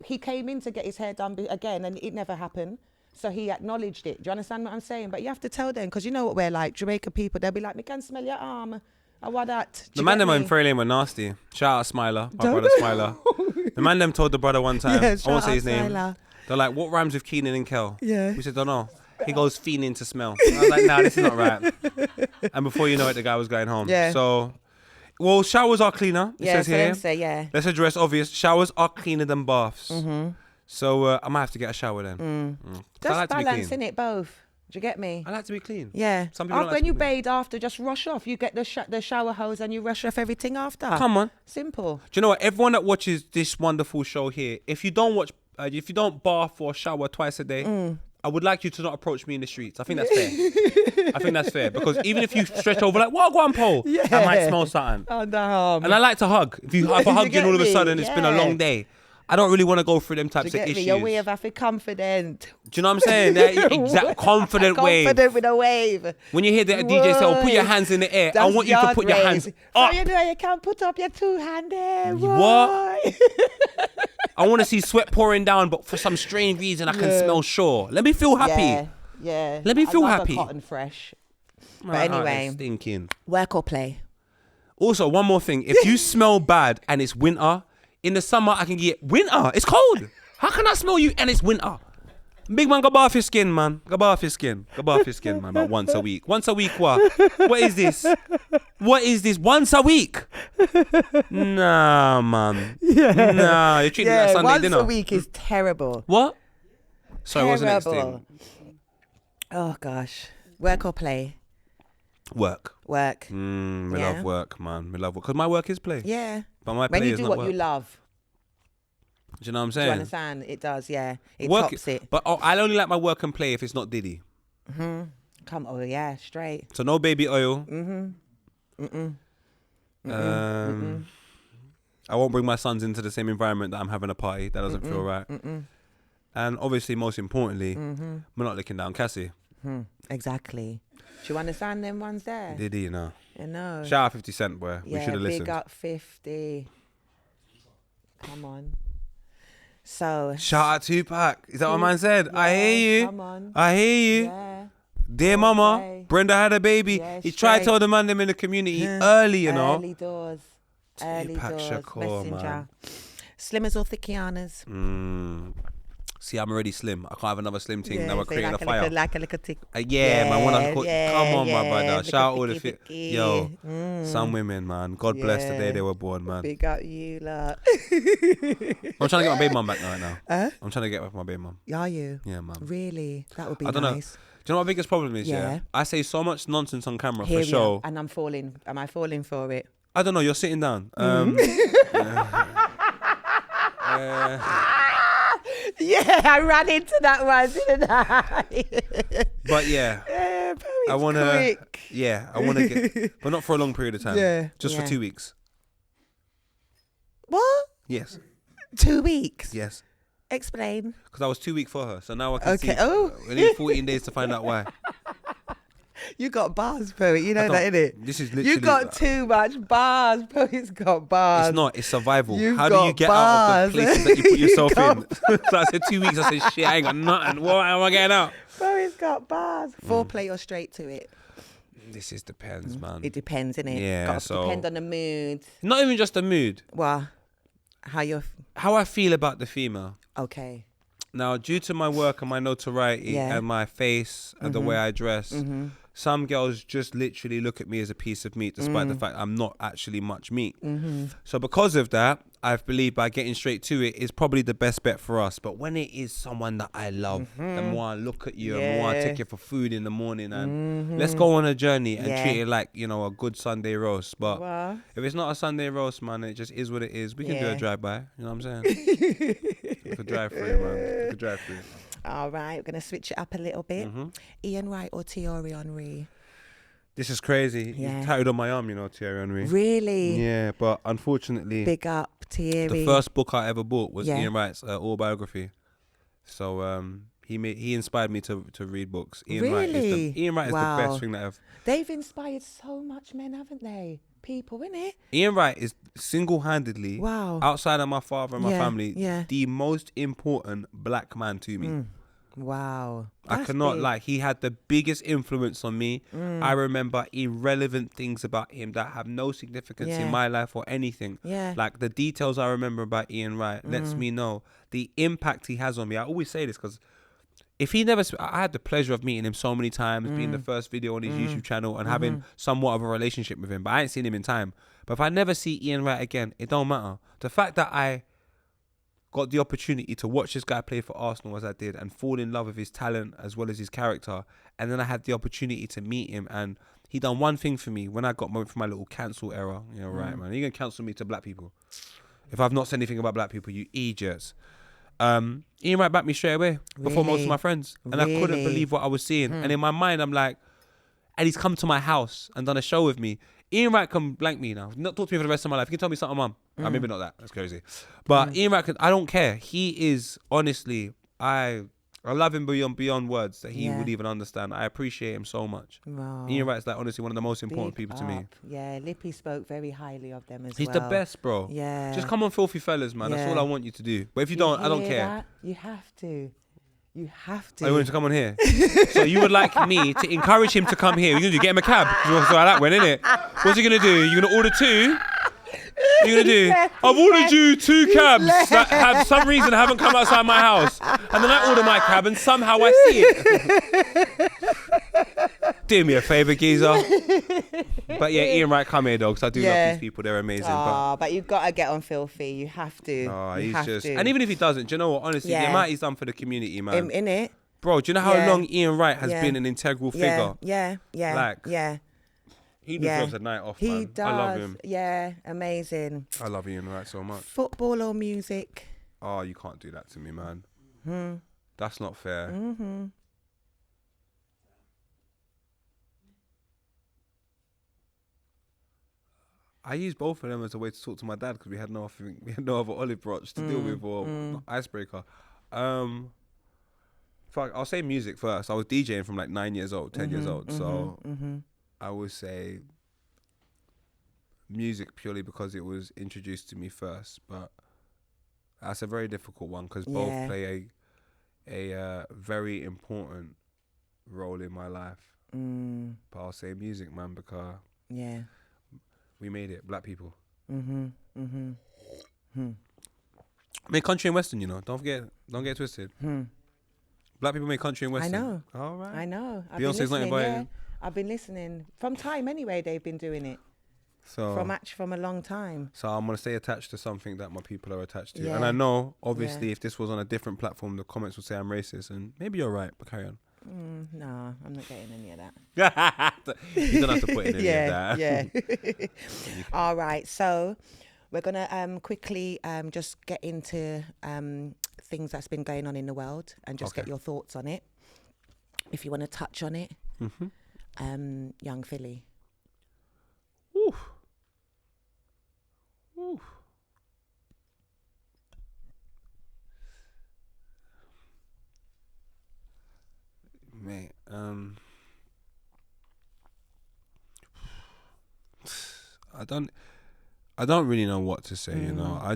he came in to get his hair done again and it never happened. So he acknowledged it. Do you understand what I'm saying? But you have to tell them, because you know what we're like, Jamaican people, they'll be like, me can smell your arm. I want that. The man them in Fairlane were nasty. Shout out Smiler, my brother Smiler. The man them told the brother one time, I won't say his name. They're like, what rhymes with Keenan and Kel? Yeah. We said, don't know. He goes fiending to smell. I was like, nah, this is not right. And before you know it, the guy was going home. Yeah. So, well, showers are cleaner. It says so here. them say, yeah. Let's address obvious. Showers are cleaner than baths. So I might have to get a shower then. Just I like to be balance clean. in it both. Do you get me? I like to be clean. Yeah. Some people don't like When to you be clean. bathe after, just rush off. You get the shower hose and you rush off everything after. Come on. Simple. Do you know what? Everyone that watches this wonderful show here, if you don't bath or shower twice a day, I would like you to not approach me in the streets. I think that's fair. I think that's fair because even if you stretch over like, what, go on, Paul? Yeah. I might smell something. Oh, no. And I like to hug. If I hug you and all of a sudden it's been a Yeah. long day, I don't really want to go through them types Do you of get me? issues. Your way of having confident. Do you know what I'm saying? That exact confident wave. Confident with a wave. When you hear the DJ say, oh, put your Boy. hands in the air, I That's want you to yard put your hands race. up. So you know you can't put up your two-handed. What? boy. I want to see sweat pouring down, but for some strange reason, I can smell sure. Let me feel happy. Yeah. Yeah. Let me feel I love happy. A cotton fresh. But My heart is anyway, stinking. work or play? Also, one more thing. If you smell bad and it's winter, in the summer, I can get winter. It's cold. How can I smell you and it's winter? Big man, go bath your skin, man. Go bath your skin. Go bath your skin, man. About once a week. Once a week, what? What is this? What is this? Once a week? Nah, man. Yeah. Nah, you're treating it like Sunday once dinner. a week is terrible. What? Sorry, what's the next Terrible. thing? Oh gosh, work or play? Work. Work. We Yeah. love work, man. We love work. Because my work is play. Yeah. But my When play you is do not what work. you love, Do you know what I'm do you saying? understand? It does. Yeah. It Work, tops it. But I only like my work and play if it's not Diddy. Come. Oh yeah. Straight. So no baby oil. I won't bring my sons into the same environment that I'm having a party. That doesn't feel right. And obviously, most importantly, we're not looking down Cassie. Exactly. Do you understand them ones there? Diddy, you know. You know. Shout out 50 Cent, boy. We should have listened. Big up 50. Come on. So. Shout out Tupac. Is that what man said? I Yeah, hear you. Come on. I hear you. Yeah. Dear mama, Okay. Brenda had a baby. Yeah, he tried to straight. tell the man them in the community early, you know. Early doors. Early Tupac doors. Shakur, Messenger. man. Slimmers or thickianas? See, I'm already slim. I can't have another slim thing. Yeah, now we're so creating like a fire. like a little tick. Yeah, man. When I call, Yeah, come on, my yeah, brother. little Shout out all the thicky, fit. thicky. Yo, some women, man. God bless the day Yeah. they were born, man. Big up you, lot. I'm trying to get my baby mum back right now. Huh? I'm trying to get back my baby mum. Are you? Yeah, man. Really? That would be I don't know. nice. Do you know what my biggest problem is? Yeah. Yeah. I say so much nonsense on camera Here for we show. are. And I'm falling. Am I falling for it? I don't know. You're sitting down. Yeah, I ran into that one, didn't I? But yeah, Yeah, but it's I wanna. quick. Yeah, I wanna get, but not for a long period of time. Yeah. Just Yeah. for 2 weeks. What? Yes. 2 weeks? Yes. Explain. Because I was too weak for her, so now I can Okay. see. Oh. We need 14 days to find out why. You got bars, Poet. You know I that, don't- innit? This is literally. You got too much bars. Poet's got bars. It's not. It's survival. You've How do you got get out of the bars. places that you put yourself You've in? So I said 2 weeks. I said, shit, I ain't got nothing. What am I getting out? Poet's got bars. Foreplay or straight to it? This is depends, man. It depends, innit? Yeah, Got to so- depend on the mood. Not even just the mood. Well, how you're... How I feel about the female. Okay. Now, due to my work and my notoriety Yeah. and my face and the way I dress, some girls just literally look at me as a piece of meat, despite the fact I'm not actually much meat. So because of that, I believe by getting straight to it is probably the best bet for us. But when it is someone that I love, the more I look at you, and more I Yeah. take you for food in the morning, and let's go on a journey and Yeah. treat it like, you know, a good Sunday roast. But Well, if it's not a Sunday roast, man, it just is what it is. We can do a Yeah. drive-by. You know what I'm saying? We could drive through, man. We could drive through. all right. We're going to switch it up a little bit. Ian Wright or Thierry Henry? This is crazy. Yeah. It's tattooed on my arm, you know, Thierry Henry. Really? Yeah, but unfortunately, Big up, Thierry. the first book I ever bought was Yeah. Ian Wright's autobiography. So he inspired me to read books. Ian Wright Really? is the Wow. best thing that I've. They've inspired so much men, haven't they? People, innit? Ian Wright is single-handedly, Wow. outside of my father and my Yeah, family, yeah. the most important black man to me. Wow. I That's cannot big. like. He had the biggest influence on me. I remember irrelevant things about him that have no significance in Yeah. my life or anything. Yeah. Like the details I remember about Ian Wright lets me know the impact he has on me. I always say this because if he never, I had the pleasure of meeting him so many times, being the first video on his YouTube channel and having somewhat of a relationship with him, but I ain't seen him in time. But if I never see Ian Wright again, it don't matter. The fact that I got the opportunity to watch this guy play for Arsenal as I did and fall in love with his talent as well as his character, and then I had the opportunity to meet him, and he done one thing for me when I got for my little cancel error. You know, right, man, you gonna cancel me to black people if I've not said anything about black people, you idiots. Ian Wright backed me straight away before most of my friends, and I couldn't believe what I was seeing. And in my mind, I'm like, and he's come to my house and done a show with me. Ian Wright can blank me now, not talk to me for the rest of my life. He can tell me something, mum. Maybe not that. That's crazy. But Ian Wright, I don't care. He is honestly, I love him beyond words that he would even understand. I appreciate him so much. Wow. Ian Wright's like honestly one of the most important Big people to me. up. Yeah, Lippy spoke very highly of them as He's well. the best, bro. Yeah. Just come on, filthy fellas, man. That's Yeah. all I want you to do. But if you don't, I don't hear care. that? You have to. You have to. Oh, you want him to come on here? So you would like me to encourage him to come here? You're going to get him a cab? That's how that went, innit? What's he going to do? You're going to order two? You're going to do? I've ordered you 2 cabs that have some reason haven't come outside my house. And then I order my cab and somehow I see it. Do me a favour, geezer. But yeah, Ian Wright, come here, dog. 'Cause I do love these people. They're amazing. But you've got to get on Filthy. You have to. He's just... And even if he doesn't, do you know what? Honestly, the amount he's done for the community, man. In it. Bro, do you know how long Ian Wright has been an integral figure? Yeah. Like, yeah. He deserves a night off, man. He does. I love him. Yeah, amazing. I love Ian Wright so much. Football or music? Oh, you can't do that to me, man. That's not fair. I used both of them as a way to talk to my dad because we had no other olive branch to deal with or icebreaker. Fuck, I'll say music first. I was DJing from like 9 years old, 10 years old. So I would say music purely because it was introduced to me first. But that's a very difficult one because both play a very important role in my life. But I'll say music, man, because we made it, black people. Make country and western, you know. Don't get it twisted. Black people make country and western. I know. All right. I know. Beyonce's not invited. Yeah. I've been listening from time anyway. They've been doing it So from a long time. So I'm gonna stay attached to something that my people are attached to, Yeah. and I know obviously if this was on a different platform, the comments would say I'm racist, and maybe you're right. But carry on. No, I'm not getting any of that. You don't have to put in any of that. Yeah. All right. So we're gonna quickly just get into things that's been going on in the world and just get your thoughts on it. If you want to touch on it, young Philly. Oof. Oof. Mate, I don't really know what to say, you know. I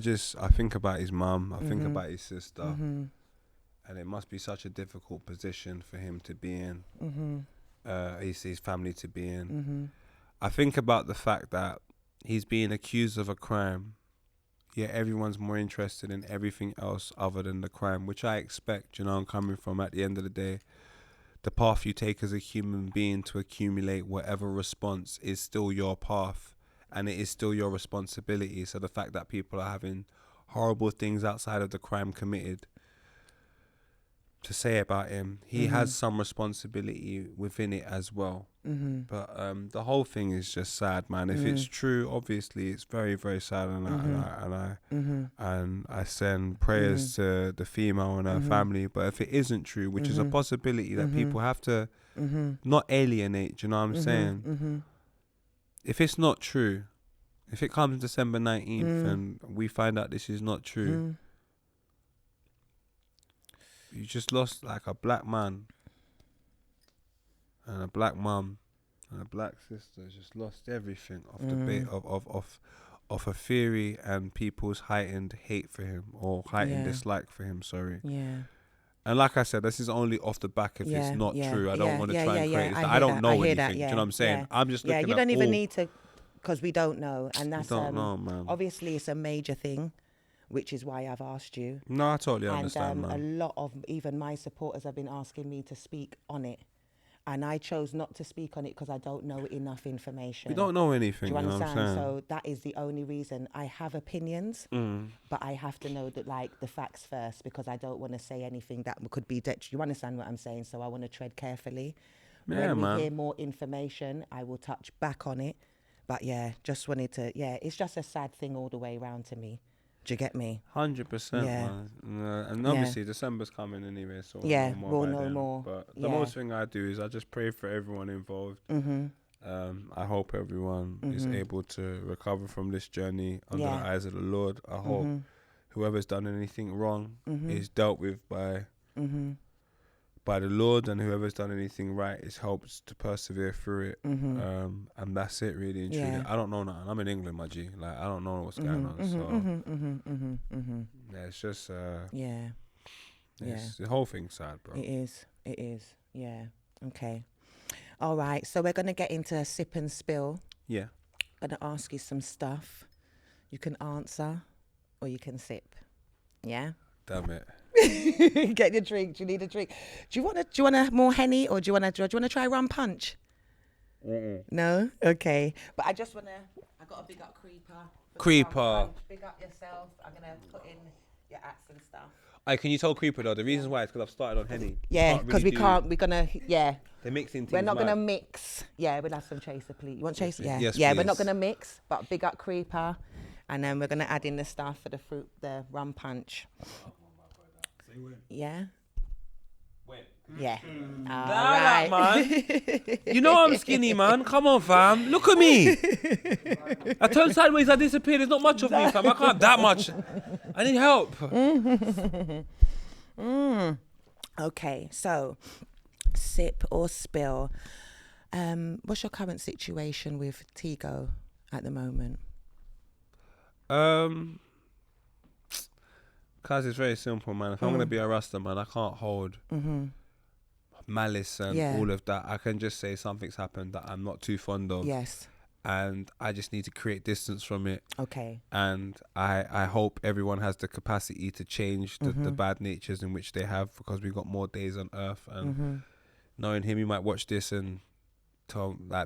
think about his mum, I think about his sister, and it must be such a difficult position for him to be in, his family to be in. I think about the fact that he's being accused of a crime, yet everyone's more interested in everything else other than the crime, which I expect, you know, I'm coming from at the end of the day. The path you take as a human being to accumulate whatever response is still your path, and it is still your responsibility. So the fact that people are having horrible things outside of the crime committed to say about him, he has some responsibility within it as well. But the whole thing is just sad, man. If it's true, obviously it's very, very sad, and I send prayers to the female and her family. But if it isn't true, which is a possibility that people have to not alienate, do you know what I'm saying? If it's not true, if it comes December 19th and we find out this is not true, you just lost like a black man and a black mum and a black sister. Just lost everything off the of a theory and people's heightened hate for him or heightened dislike for him. Sorry. Yeah. And like I said, this is only off the back if it's not true. I don't want to try and create this. I don't know anything. Do you know what I'm saying? I'm just looking at you don't even need to, because we don't know. And that's, don't know, man. Obviously, it's a major thing, which is why I've asked you. No, I totally understand, man. man. A lot of even my supporters have been asking me to speak on it. And I chose not to speak on it because I don't know enough information. We don't know anything. Do you understand? Know what I'm saying? So that is the only reason I have opinions, but I have to know that, like, the facts first, because I don't want to say anything that could be you understand what I'm saying? So I want to tread carefully. Yeah, when man. we hear more information, I will touch back on it. But yeah, just wanted to. Yeah, it's just a sad thing all the way around to me. Do you get me? 100%, man. And obviously December's coming anyway, so we'll know more. But the most thing I do is I just pray for everyone involved. I hope everyone is able to recover from this journey under the eyes of the Lord. I hope whoever's done anything wrong is dealt with by the Lord, and whoever's done anything right is helped to persevere through it. And that's it, really and truly. I don't know nothing. I'm in England, my G. Like, I don't know what's going on. Yeah, it's just the whole thing's sad, bro. It is. Yeah. Okay. All right. So we're gonna get into sip and spill. Yeah. Gonna ask you some stuff. You can answer, or you can sip. Yeah. Damn it. Get your drink. Do you need a drink? Do you want a more Henny, or do you want to try rum punch? No? Okay. But I got a big up creeper. Big up yourself. I'm going to put in your acts and stuff. Hey, can you tell Creeper though? The reason why is because I've started on Henny. Yeah, because we're going to, They're mixing things. We're not going to mix. Yeah, we'll have some chaser, please. You want chaser? Yeah. Yes, yeah, please. We're not going to mix, but big up creeper. And then we're going to add in the stuff for the rum punch. Yeah? When? Yeah. All right. man. You know I'm skinny, man. Come on, fam. Look at me. I turn sideways, I disappear. There's not much of me, fam. I can't that much. I need help. Okay, so sip or spill. What's your current situation with Tigo at the moment? Cause it's very simple, man. If I'm gonna be a Rasta, man, I can't hold malice and all of that. I can just say something's happened that I'm not too fond of. Yes. And I just need to create distance from it. Okay. And I hope everyone has the capacity to change the bad natures in which they have, because we've got more days on earth. And knowing him, he might watch this and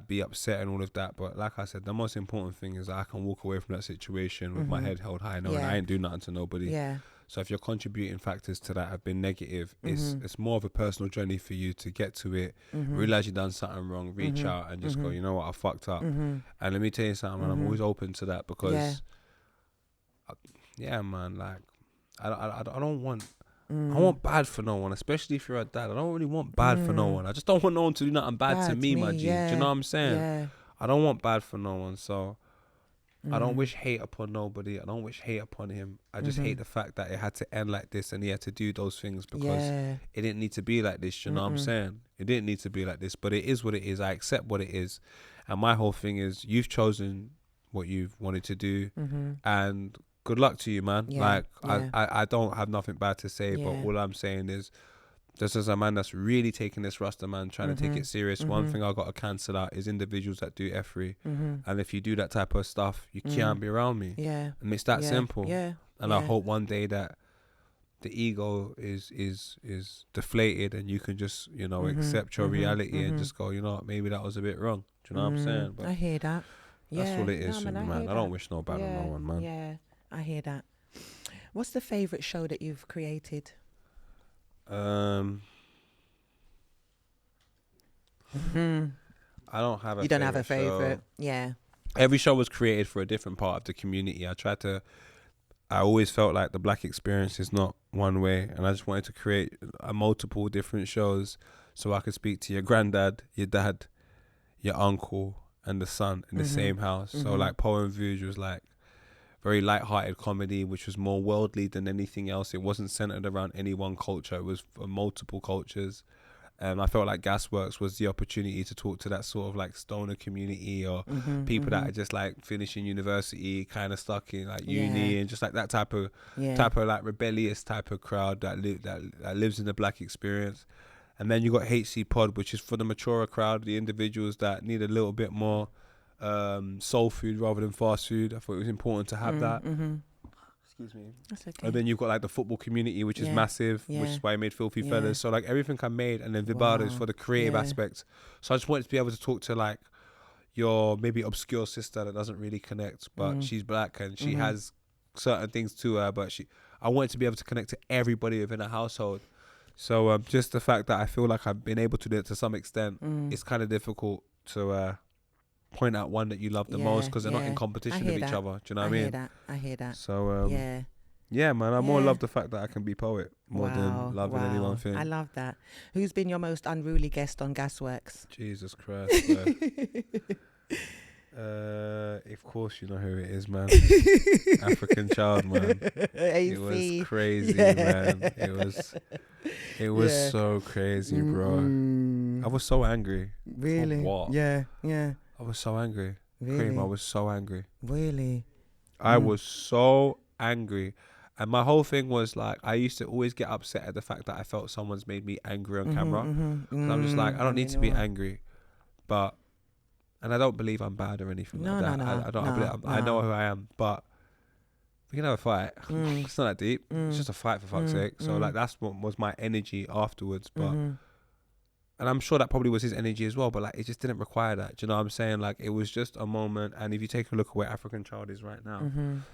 be upset and all of that. But like I said, the most important thing is that I can walk away from that situation with my head held high, knowing I ain't do nothing to nobody. Yeah. So if your contributing factors to that have been negative, it's more of a personal journey for you to get to it, realize you've done something wrong, reach out and just go, you know what, I fucked up. And let me tell you something, man, I'm always open to that, because man, like I don't want I want bad for no one, especially if you're a dad. I don't really want bad for no one. I just don't want no one to do nothing bad to me, my G. Do you know what I'm saying? Yeah. I don't want bad for no one, so I don't wish hate upon nobody. I don't wish hate upon him. I just hate the fact that it had to end like this and he had to do those things, because it didn't need to be like this. You know what I'm saying? It didn't need to be like this, but it is what it is. I accept what it is. And my whole thing is, you've chosen what you've wanted to do, and good luck to you, man. I don't have nothing bad to say, but all I'm saying is, this is a man that's really taking this Rasta, man, trying to take it serious. One thing I got to cancel out is individuals that do effery. And if you do that type of stuff, you can't be around me. Yeah. And it's that simple. Yeah. And I hope one day that the ego is deflated and you can just, you know, accept your reality and just go, you know what, maybe that was a bit wrong. Do you know what I'm saying? But I hear that. That's all it is, man. I don't wish no bad on no one, man. Yeah, I hear that. What's the favourite show that you've created? I don't have a You don't have a favourite? Yeah. Every show was created for a different part of the community. I always felt like the black experience is not one way, and I just wanted to create multiple different shows so I could speak to your granddad, your dad, your uncle, and the son in the same house. So like Poem Views was like very light-hearted comedy, which was more worldly than anything else. It wasn't centered around any one culture. It was for multiple cultures. And I felt like Gasworks was the opportunity to talk to that sort of like stoner community, or people that are just like finishing university, kind of stuck in like uni, and just like that type of like rebellious type of crowd that lives in the black experience. And then you got HC Pod, which is for the maturer crowd, the individuals that need a little bit more soul food rather than fast food. I thought it was important to have that. Excuse me. That's okay. And then you've got like the football community, which is massive, which is why I made Filthy Fellas. So like everything I made, and then Viba is for the creative aspect. So I just wanted to be able to talk to like your maybe obscure sister that doesn't really connect, but she's black and she has certain things to her, but I wanted to be able to connect to everybody within a household. So just the fact that I feel like I've been able to do it to some extent, it's kind of difficult to point out one that you love the most, because they're not in competition with each other. Do you know what I mean? I hear that. So yeah, man, I more love the fact that I can be poet more than loving any one thing. I love that. Who's been your most unruly guest on Gasworks? Jesus Christ, man. Of course you know who it is, man. African Child, man. It was crazy, man. It was so crazy, bro. I was so angry. Really? For what? Yeah. I was so angry. Really? Cream, I was so angry. Really? I was so angry. And my whole thing was like, I used to always get upset at the fact that I felt someone's made me angry on camera. And I'm just like, I don't need to be angry. And I don't believe I'm bad or anything like that. I know who I am, but we can have a fight. It's not that deep. It's just a fight, for fuck's sake. So like, that's what was my energy afterwards. But and I'm sure that probably was his energy as well, but like, it just didn't require that. Do you know what I'm saying? Like, it was just a moment. And if you take a look at where African Child is right now,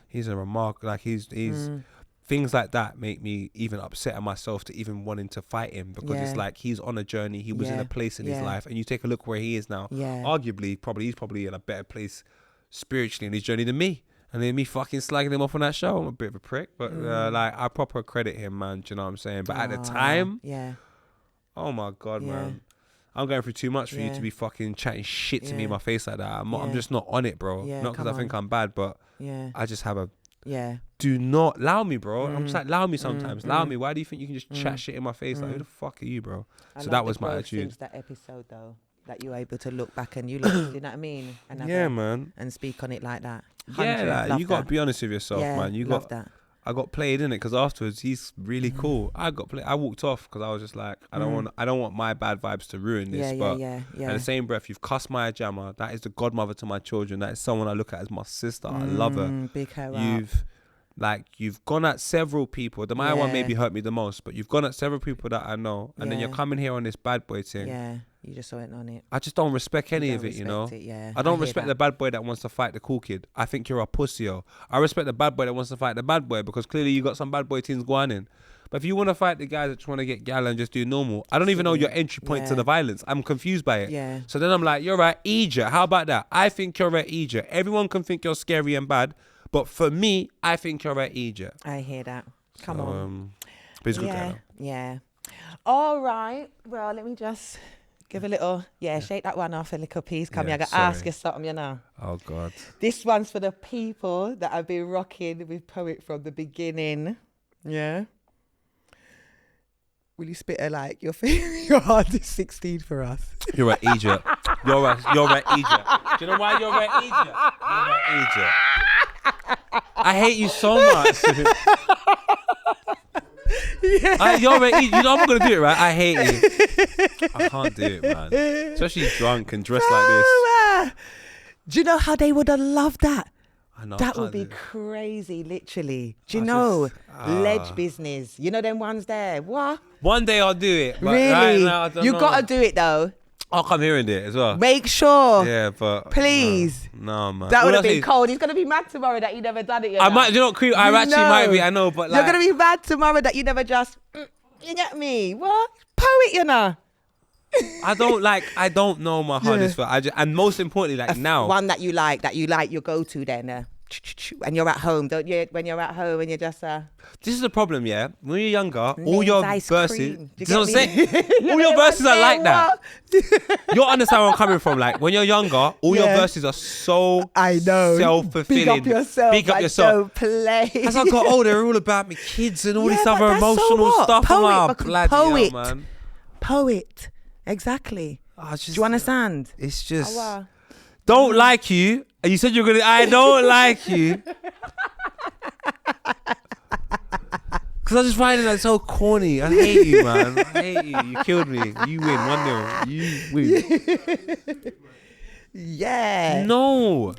he's a like he's things like that make me even upset at myself to even wanting to fight him, because it's like he's on a journey. He was in a place in his life, and you take a look where he is now. Arguably, he's probably in a better place spiritually in his journey than me. And then me fucking slagging him off on that show, I'm a bit of a prick, but like, I proper credit him, man. Do you know what I'm saying? But at the time, oh my God, man. I'm going through too much for you to be fucking chatting shit to me in my face like that. I'm just not on it, bro. Not because I think I'm bad, but I just have a... Do not allow me, bro. I'm just like, allow me sometimes. Allow me. Why do you think you can just chat shit in my face? Like, who the fuck are you, bro? So that was my attitude. Since that episode, though, that you were able to look back and you look, you know what I mean? And man. And speak on it like that. Like, you got to be honest with yourself, man. You love got that. I got played in it, because afterwards he's really cool. I walked off because I was just like, I don't want my bad vibes to ruin this. But in the same breath, you've cussed my Jammer. That is the godmother to my children. That is someone I look at as my sister. I love her. Big her You've gone at several people. The Maya one maybe hurt me the most, but you've gone at several people that I know, and then you're coming here on this bad boy thing. You just went on it. I just don't respect any of it, you know. I don't respect the bad boy that wants to fight the cool kid. I think you're a pussy-o. I respect the bad boy that wants to fight the bad boy, because clearly you got some bad boy things going in. But if you want to fight the guys that just want to get gal and just do normal, I don't even know your entry point to the violence. I'm confused by it. So then I'm like, you're at Egypt. How about that? I think you're at Egypt. Everyone can think you're scary and bad, but for me, I think you're at Egypt. I hear that. Come on. But it's good guy, All right. Well, let me just give a little, shake that one off a little piece. Come here, I got to ask you something, you know. Oh, God. This one's for the people that have been rocking with Poet from the beginning. Yeah. Will you spit like your hardest 16 for us? You're at Egypt. You're at Egypt. Do you know why you're at Egypt? You're at Egypt. I hate you so much. You're at Egypt. You know I'm gonna do it, right? I hate you. I can't do it, man. Especially drunk and dressed like this. Do you know how they would have loved that? I know, that would be crazy, literally. Do you know? Ledge business. You know them ones there? What? One day I'll do it. But really? Right now, I don't know. Gotta do it though. I'll come here and do it as well. Make sure. Yeah, but please. No, man. That would have been cold. He's gonna be mad tomorrow that you never done it yet. I might. You know, creep. I actually might be. I know, but like, you're gonna be mad tomorrow that you never just. You get me? What? Poet, you know. I don't know my hardest for. And most importantly, like now, one that you like, your go-to then. And you're at home, don't you? When you're at home and you're just This is the problem, yeah. When you're younger, all your verses. Do you know what I'm saying? All your verses are like that. You'll understand where I'm coming from. Like when you're younger, all your verses are so self-fulfilling. Big up yourself. Big up yourself. Don't play. As I got older, they're all about me kids and all this other emotional stuff. Poet, Bloody hell, man. Poet. Exactly. I just, Do you understand? It's just Oh, don't like you. And you said you're gonna. I don't like you. Because I just find it like so corny. I hate you, man. I hate you. You killed me. You win 1-0. You win. Yeah. No.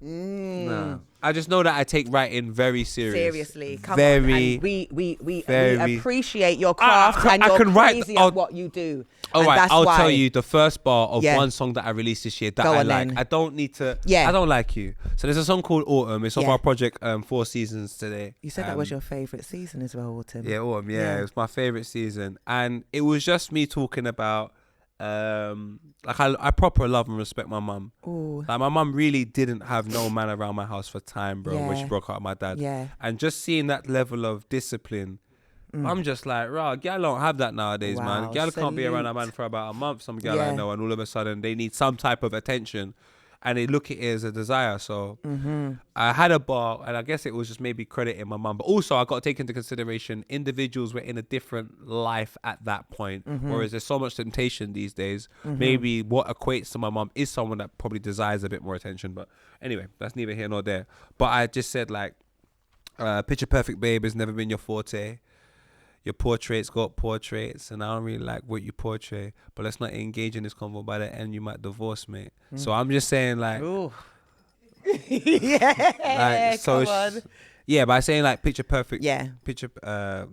Nah. I just know that I take writing very Seriously, come very, on. And we very- appreciate your craft and I you're can write- crazy I'll- at what you do. All And right, that's I'll why. tell you the first bar of Yeah. one song that I released this year that Go I on like. then. I don't need to. Yeah. I don't like you. So there's a song called Autumn. It's off Yeah. our project 4 Seasons today. You said that was your favourite season as well, Autumn. Yeah, Autumn. Yeah, Yeah. it was my favorite season, and it was just me talking about like I proper love and respect my mum. Ooh. Like my mum really didn't have no man around my house for time, bro. When she Yeah. broke up with my dad, Yeah. and just seeing that level of discipline. I'm just like, rah, girl don't have that nowadays, man. Wow, Girl can't be around a salute. man for about a month. Some girl Yeah. I know, and all of a sudden they need some type of attention, and they look at it as a desire. So I had a bar, and I guess it was just maybe crediting my mum, but also I got to take into consideration individuals were in a different life at that point. Whereas there's so much temptation these days. Maybe what equates to my mum is someone that probably desires a bit more attention. But anyway, that's neither here nor there. But I just said like, picture perfect babe has never been your forte. Your portraits got portraits, and I don't really like what you portray. But let's not engage in this convo. By the end, you might divorce, mate. So I'm just saying, like, Ooh. Yeah. like, so come it's- on. yeah, by saying like picture perfect, Yeah. picture like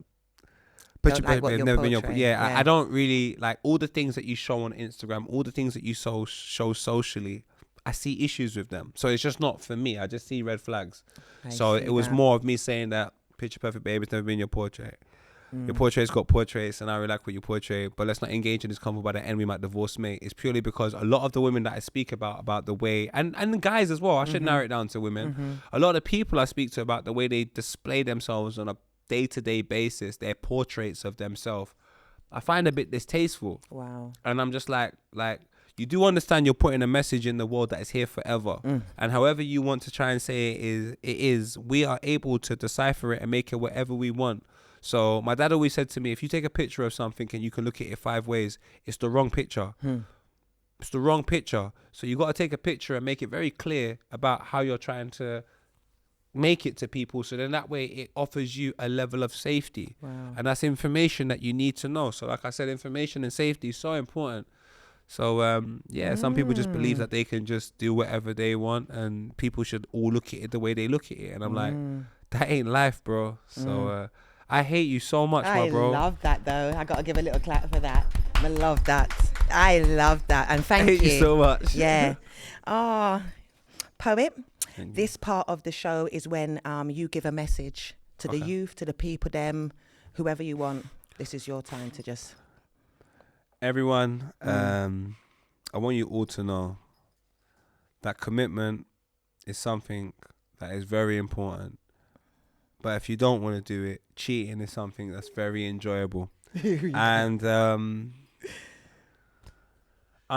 perfect, what babe, you're never been your portraying, yeah. yeah. I don't really like all the things that you show on Instagram, all the things that you show socially. I see issues with them, so it's just not for me. I just see red flags. So see it was that. more of me saying that picture perfect babe, it's never been your portrait. Your portrait's got portraits, and I really like what you portray, but let's not engage in this convo. By the end, we might divorce, mate. It's purely because a lot of the women that I speak about the way, and the guys as well, I should narrow it down to women. A lot of the people I speak to about the way they display themselves on a day-to-day basis, their portraits of themselves, I find a bit distasteful. Wow. And I'm just like, you do understand you're putting a message in the world that is here forever. And however you want to try and say it is, we are able to decipher it and make it whatever we want. So my dad always said to me, if you take a picture of something and you can look at it 5 ways, it's the wrong picture. It's the wrong picture. So you got to take a picture and make it very clear about how you're trying to make it to people. So then that way it offers you a level of safety. Wow. And that's information that you need to know. So like I said, information and safety is so important. So some people just believe that they can just do whatever they want, and people should all look at it the way they look at it. And I'm like, that ain't life, bro. So I hate you so much, my bro. I love that though. I got to give a little clap for that. I love that. I love that. And thank I hate you so much. Yeah. Poet, this part of the show is when you give a message to the youth, to the people, them, whoever you want. This is your time to just... Everyone, I want you all to know that commitment is something that is very important. But if you don't want to do it, cheating is something that's very enjoyable. And I'm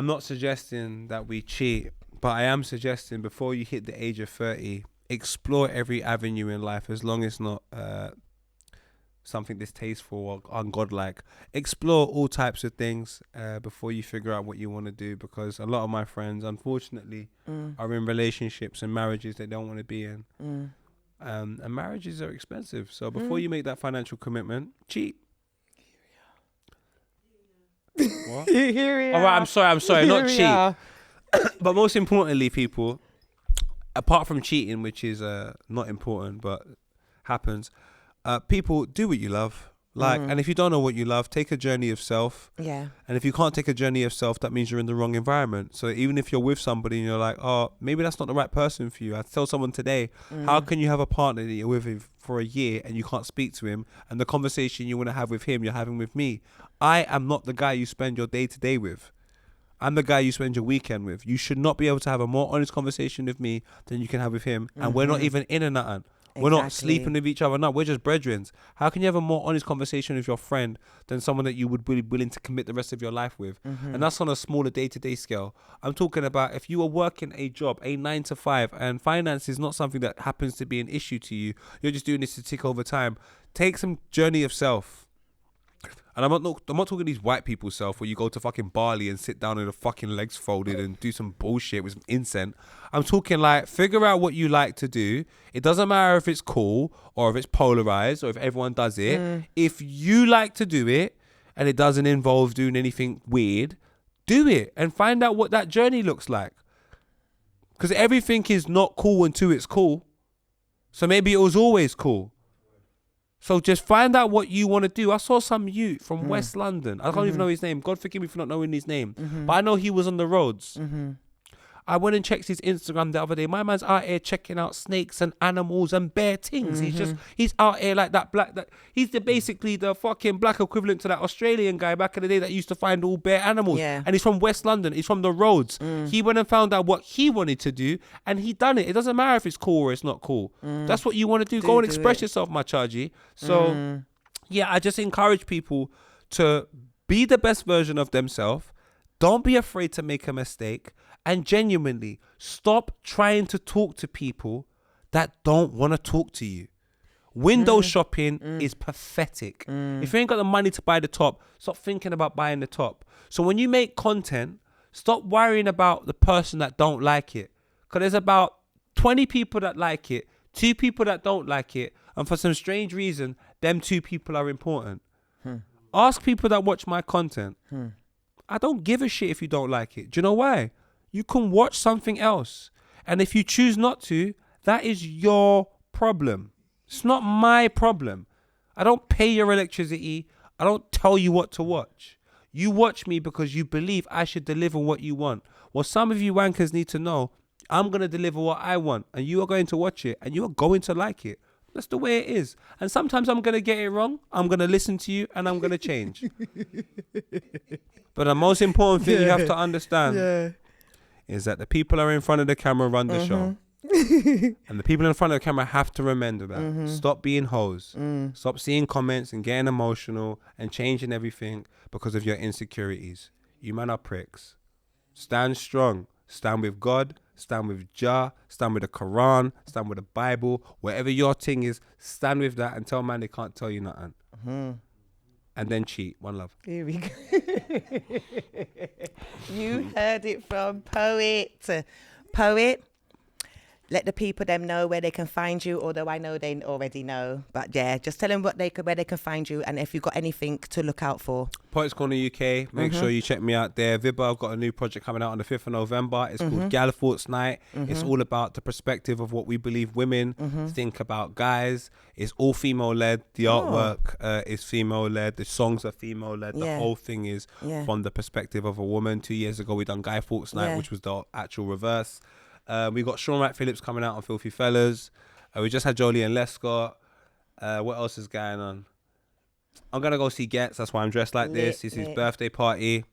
not suggesting that we cheat, but I am suggesting before you hit the age of 30, explore every avenue in life, as long as it's not something distasteful or ungodlike. Explore all types of things before you figure out what you want to do, because a lot of my friends, unfortunately, are in relationships and marriages they don't want to be in. And marriages are expensive. So before you make that financial commitment, cheat. What? All right, I'm sorry, not cheat. But most importantly, people, apart from cheating, which is not important but happens, people, do what you love. And if you don't know what you love, take a journey of self. Yeah. And if you can't take a journey of self, that means you're in the wrong environment. So even if you're with somebody and you're like, oh, maybe that's not the right person for you. I tell someone today, how can you have a partner that you're with him for a year and you can't speak to him, and the conversation you want to have with him, you're having with me? I am not the guy you spend your day-to-day with. I'm the guy you spend your weekend with. You should not be able to have a more honest conversation with me than you can have with him. And we're not even in or nothing. We're not sleeping with each other. No, we're just brethren. How can you have a more honest conversation with your friend than someone that you would be willing to commit the rest of your life with? And that's on a smaller day-to-day scale. I'm talking about if you are working a job, a 9 to 5, and finance is not something that happens to be an issue to you. You're just doing this to tick over time. Take some journey of self. And I'm not talking these white people self where you go to fucking Bali and sit down with the fucking legs folded and do some bullshit with some incense. I'm talking like, figure out what you like to do. It doesn't matter if it's cool or if it's polarized or if everyone does it. If you like to do it and it doesn't involve doing anything weird, do it and find out what that journey looks like. Because everything is not cool until it's cool. So maybe it was always cool. So just find out what you want to do. I saw some youth from West London. I can't even know his name. God forgive me for not knowing his name. But I know he was on the roads. I went and checked his Instagram the other day. My man's out here checking out snakes and animals and bare things. He's out here like he's basically the fucking black equivalent to that Australian guy back in the day that used to find all bare animals. Yeah. And he's from West London. He's from the roads. He went and found out what he wanted to do and he done it. It doesn't matter if it's cool or it's not cool. That's what you want to do. Go and express yourself, my chargy. So yeah, I just encourage people to be the best version of themselves. Don't be afraid to make a mistake. And genuinely, stop trying to talk to people that don't want to talk to you. Window shopping is pathetic. If you ain't got the money to buy the top, stop thinking about buying the top. So when you make content, stop worrying about the person that don't like it. Because there's about 20 people that like it, 2 people that don't like it. And for some strange reason, them 2 people are important. Ask people that watch my content. I don't give a shit if you don't like it. Do you know why? You can watch something else. And if you choose not to, that is your problem. It's not my problem. I don't pay your electricity. I don't tell you what to watch. You watch me because you believe I should deliver what you want. Well, some of you wankers need to know I'm going to deliver what I want and you are going to watch it and you are going to like it. That's the way it is. And sometimes I'm going to get it wrong. I'm going to listen to you and I'm going to change. But the most important thing you have to understand is that the people are in front of the camera run the show. And the people in front of the camera have to remember that. Stop being hoes. Stop seeing comments and getting emotional and changing everything because of your insecurities. You man are pricks. Stand strong. Stand with God. Stand with Jah. Stand with the Quran. Stand with the Bible. Whatever your thing is, stand with that and tell man they can't tell you nothing. And then cheat. One love. Here we go. You heard it from Poet. Poet, let the people them know where they can find you, although I know they already know. But yeah, just tell them where they can find you and if you've got anything to look out for. Poets Corner UK. Make sure you check me out there. Viba, I've got a new project coming out on the 5th of November. It's called Gal Fortnight. It's all about the perspective of what we believe women think about guys. It's all female-led. The artwork is female-led. The songs are female-led. The whole thing is from the perspective of a woman. 2 years ago, we done Guy Fawkes Night, which was the actual reverse. We got Sean Wright Phillips coming out on Filthy Fellas. We just had Jolie and Lescott. What else is going on? I'm going to go see Getz. That's why I'm dressed like this. It's his birthday party.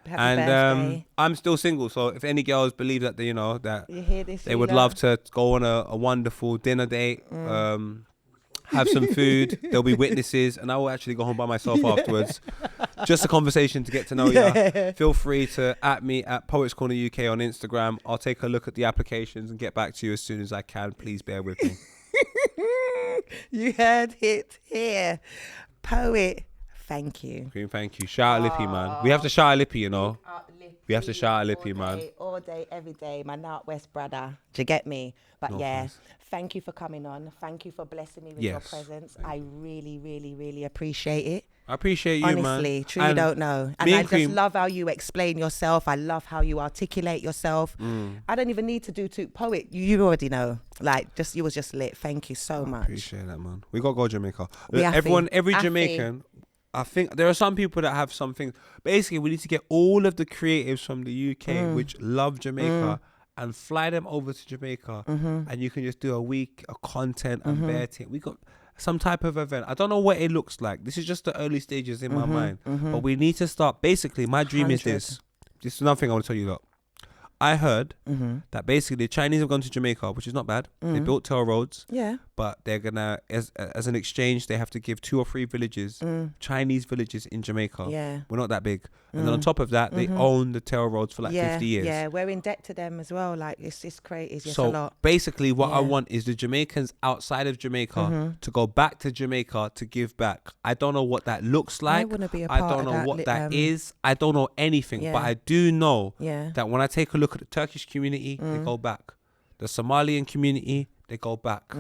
Happy birthday. I'm still single. So if any girls believe that, they would love to go on a wonderful dinner date, have some food, there'll be witnesses, and I will actually go home by myself afterwards. Just a conversation to get to know you. Feel free to @me at Poets Corner UK on Instagram. I'll take a look at the applications and get back to you as soon as I can. Please bear with me. You heard it here. Poet, thank you. Queen, thank you. Shout out Lippy, man. We have to shout out Lippy, you know. We have to shout out Lippy, man. All day, every day. My North West brother. Do you get me? But thank you for coming on. Thank you for blessing me with your presence. I really, really, really appreciate it. I appreciate you, man. Honestly, truly don't know. And I just love how you explain yourself. I love how you articulate yourself. I don't even need to do Poet. You already know. You was just lit. Thank you so much. Appreciate that, man. We got to go Jamaica. Every Jamaican, I think there are some people that have something. Basically, we need to get all of the creatives from the UK which love Jamaica and fly them over to Jamaica. And you can just do a week of content and bare thing. We got some type of event. I don't know what it looks like. This is just the early stages in my mind. But we need to start. Basically, my dream is this. This is another thing I want to tell you about. I heard that basically the Chinese have gone to Jamaica, which is not bad. They built toll roads. Yeah. but they're gonna as an exchange they have to give 2 or 3 villages, Chinese villages in Jamaica. Yeah. We're not that big. And then on top of that, they own the tail roads for like 50 years. Yeah, we're in debt to them as well. Like it's crazy. It's So a lot. basically what I want is the Jamaicans outside of Jamaica to go back to Jamaica to give back. I don't know what that looks like. I want to be a I part don't of know that, what that is. I don't know anything, but I do know that when I take a look at the Turkish community, they go back. The Somalian community, they go back.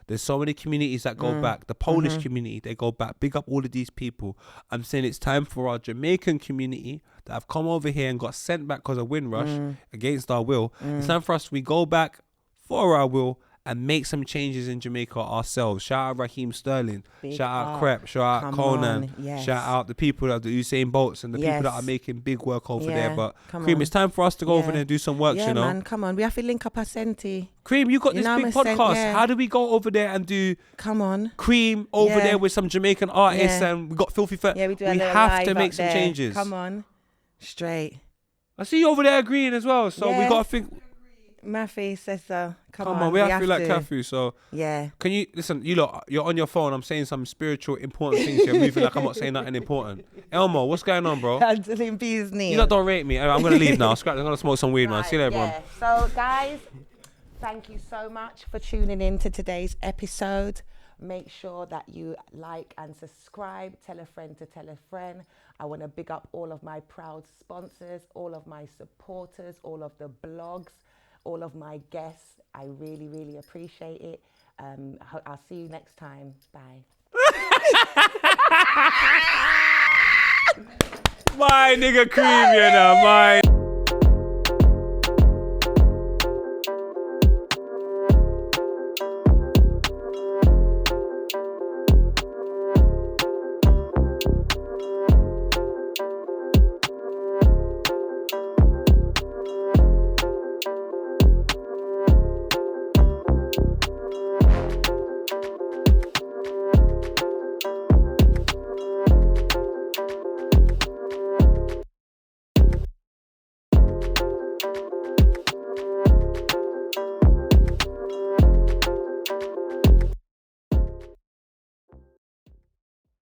There's so many communities that go back. The Polish community, they go back. Big up all of these people. I'm saying it's time for our Jamaican community that have come over here and got sent back because of Windrush against our will. It's time for us, we go back for our will and make some changes in Jamaica ourselves. Shout out Raheem Sterling. Shout out Crep. Shout out Conan. Shout out the people that the Usain Bolts and the people that are making big work over there. But Cream, it's time for us to go over there and do some work, you know. Man, come on. We have to link up a Senti. Cream, you got this big podcast. How do we go over there and do Cream over there with some Jamaican artists and we got Filthy Fat? Yeah, we do. We have to make some changes. Come on. Straight. I see you over there agreeing as well. So we got to think. Mafi says so. Come on, we have to feel like Kafu. So can you listen? You lot, you're on your phone. I'm saying some spiritual, important things. You're moving like I'm not saying nothing important. Elmo, what's going on, bro? Handling business. You lot don't rate me. I'm gonna leave now. I'm gonna smoke some weed, man. See you later, bro. So, guys, thank you so much for tuning in to today's episode. Make sure that you like and subscribe. Tell a friend to tell a friend. I want to big up all of my proud sponsors, all of my supporters, all of the blogs, all of my guests. I really, really appreciate it. I'll see you next time. Bye. My nigga Cream, you know, my.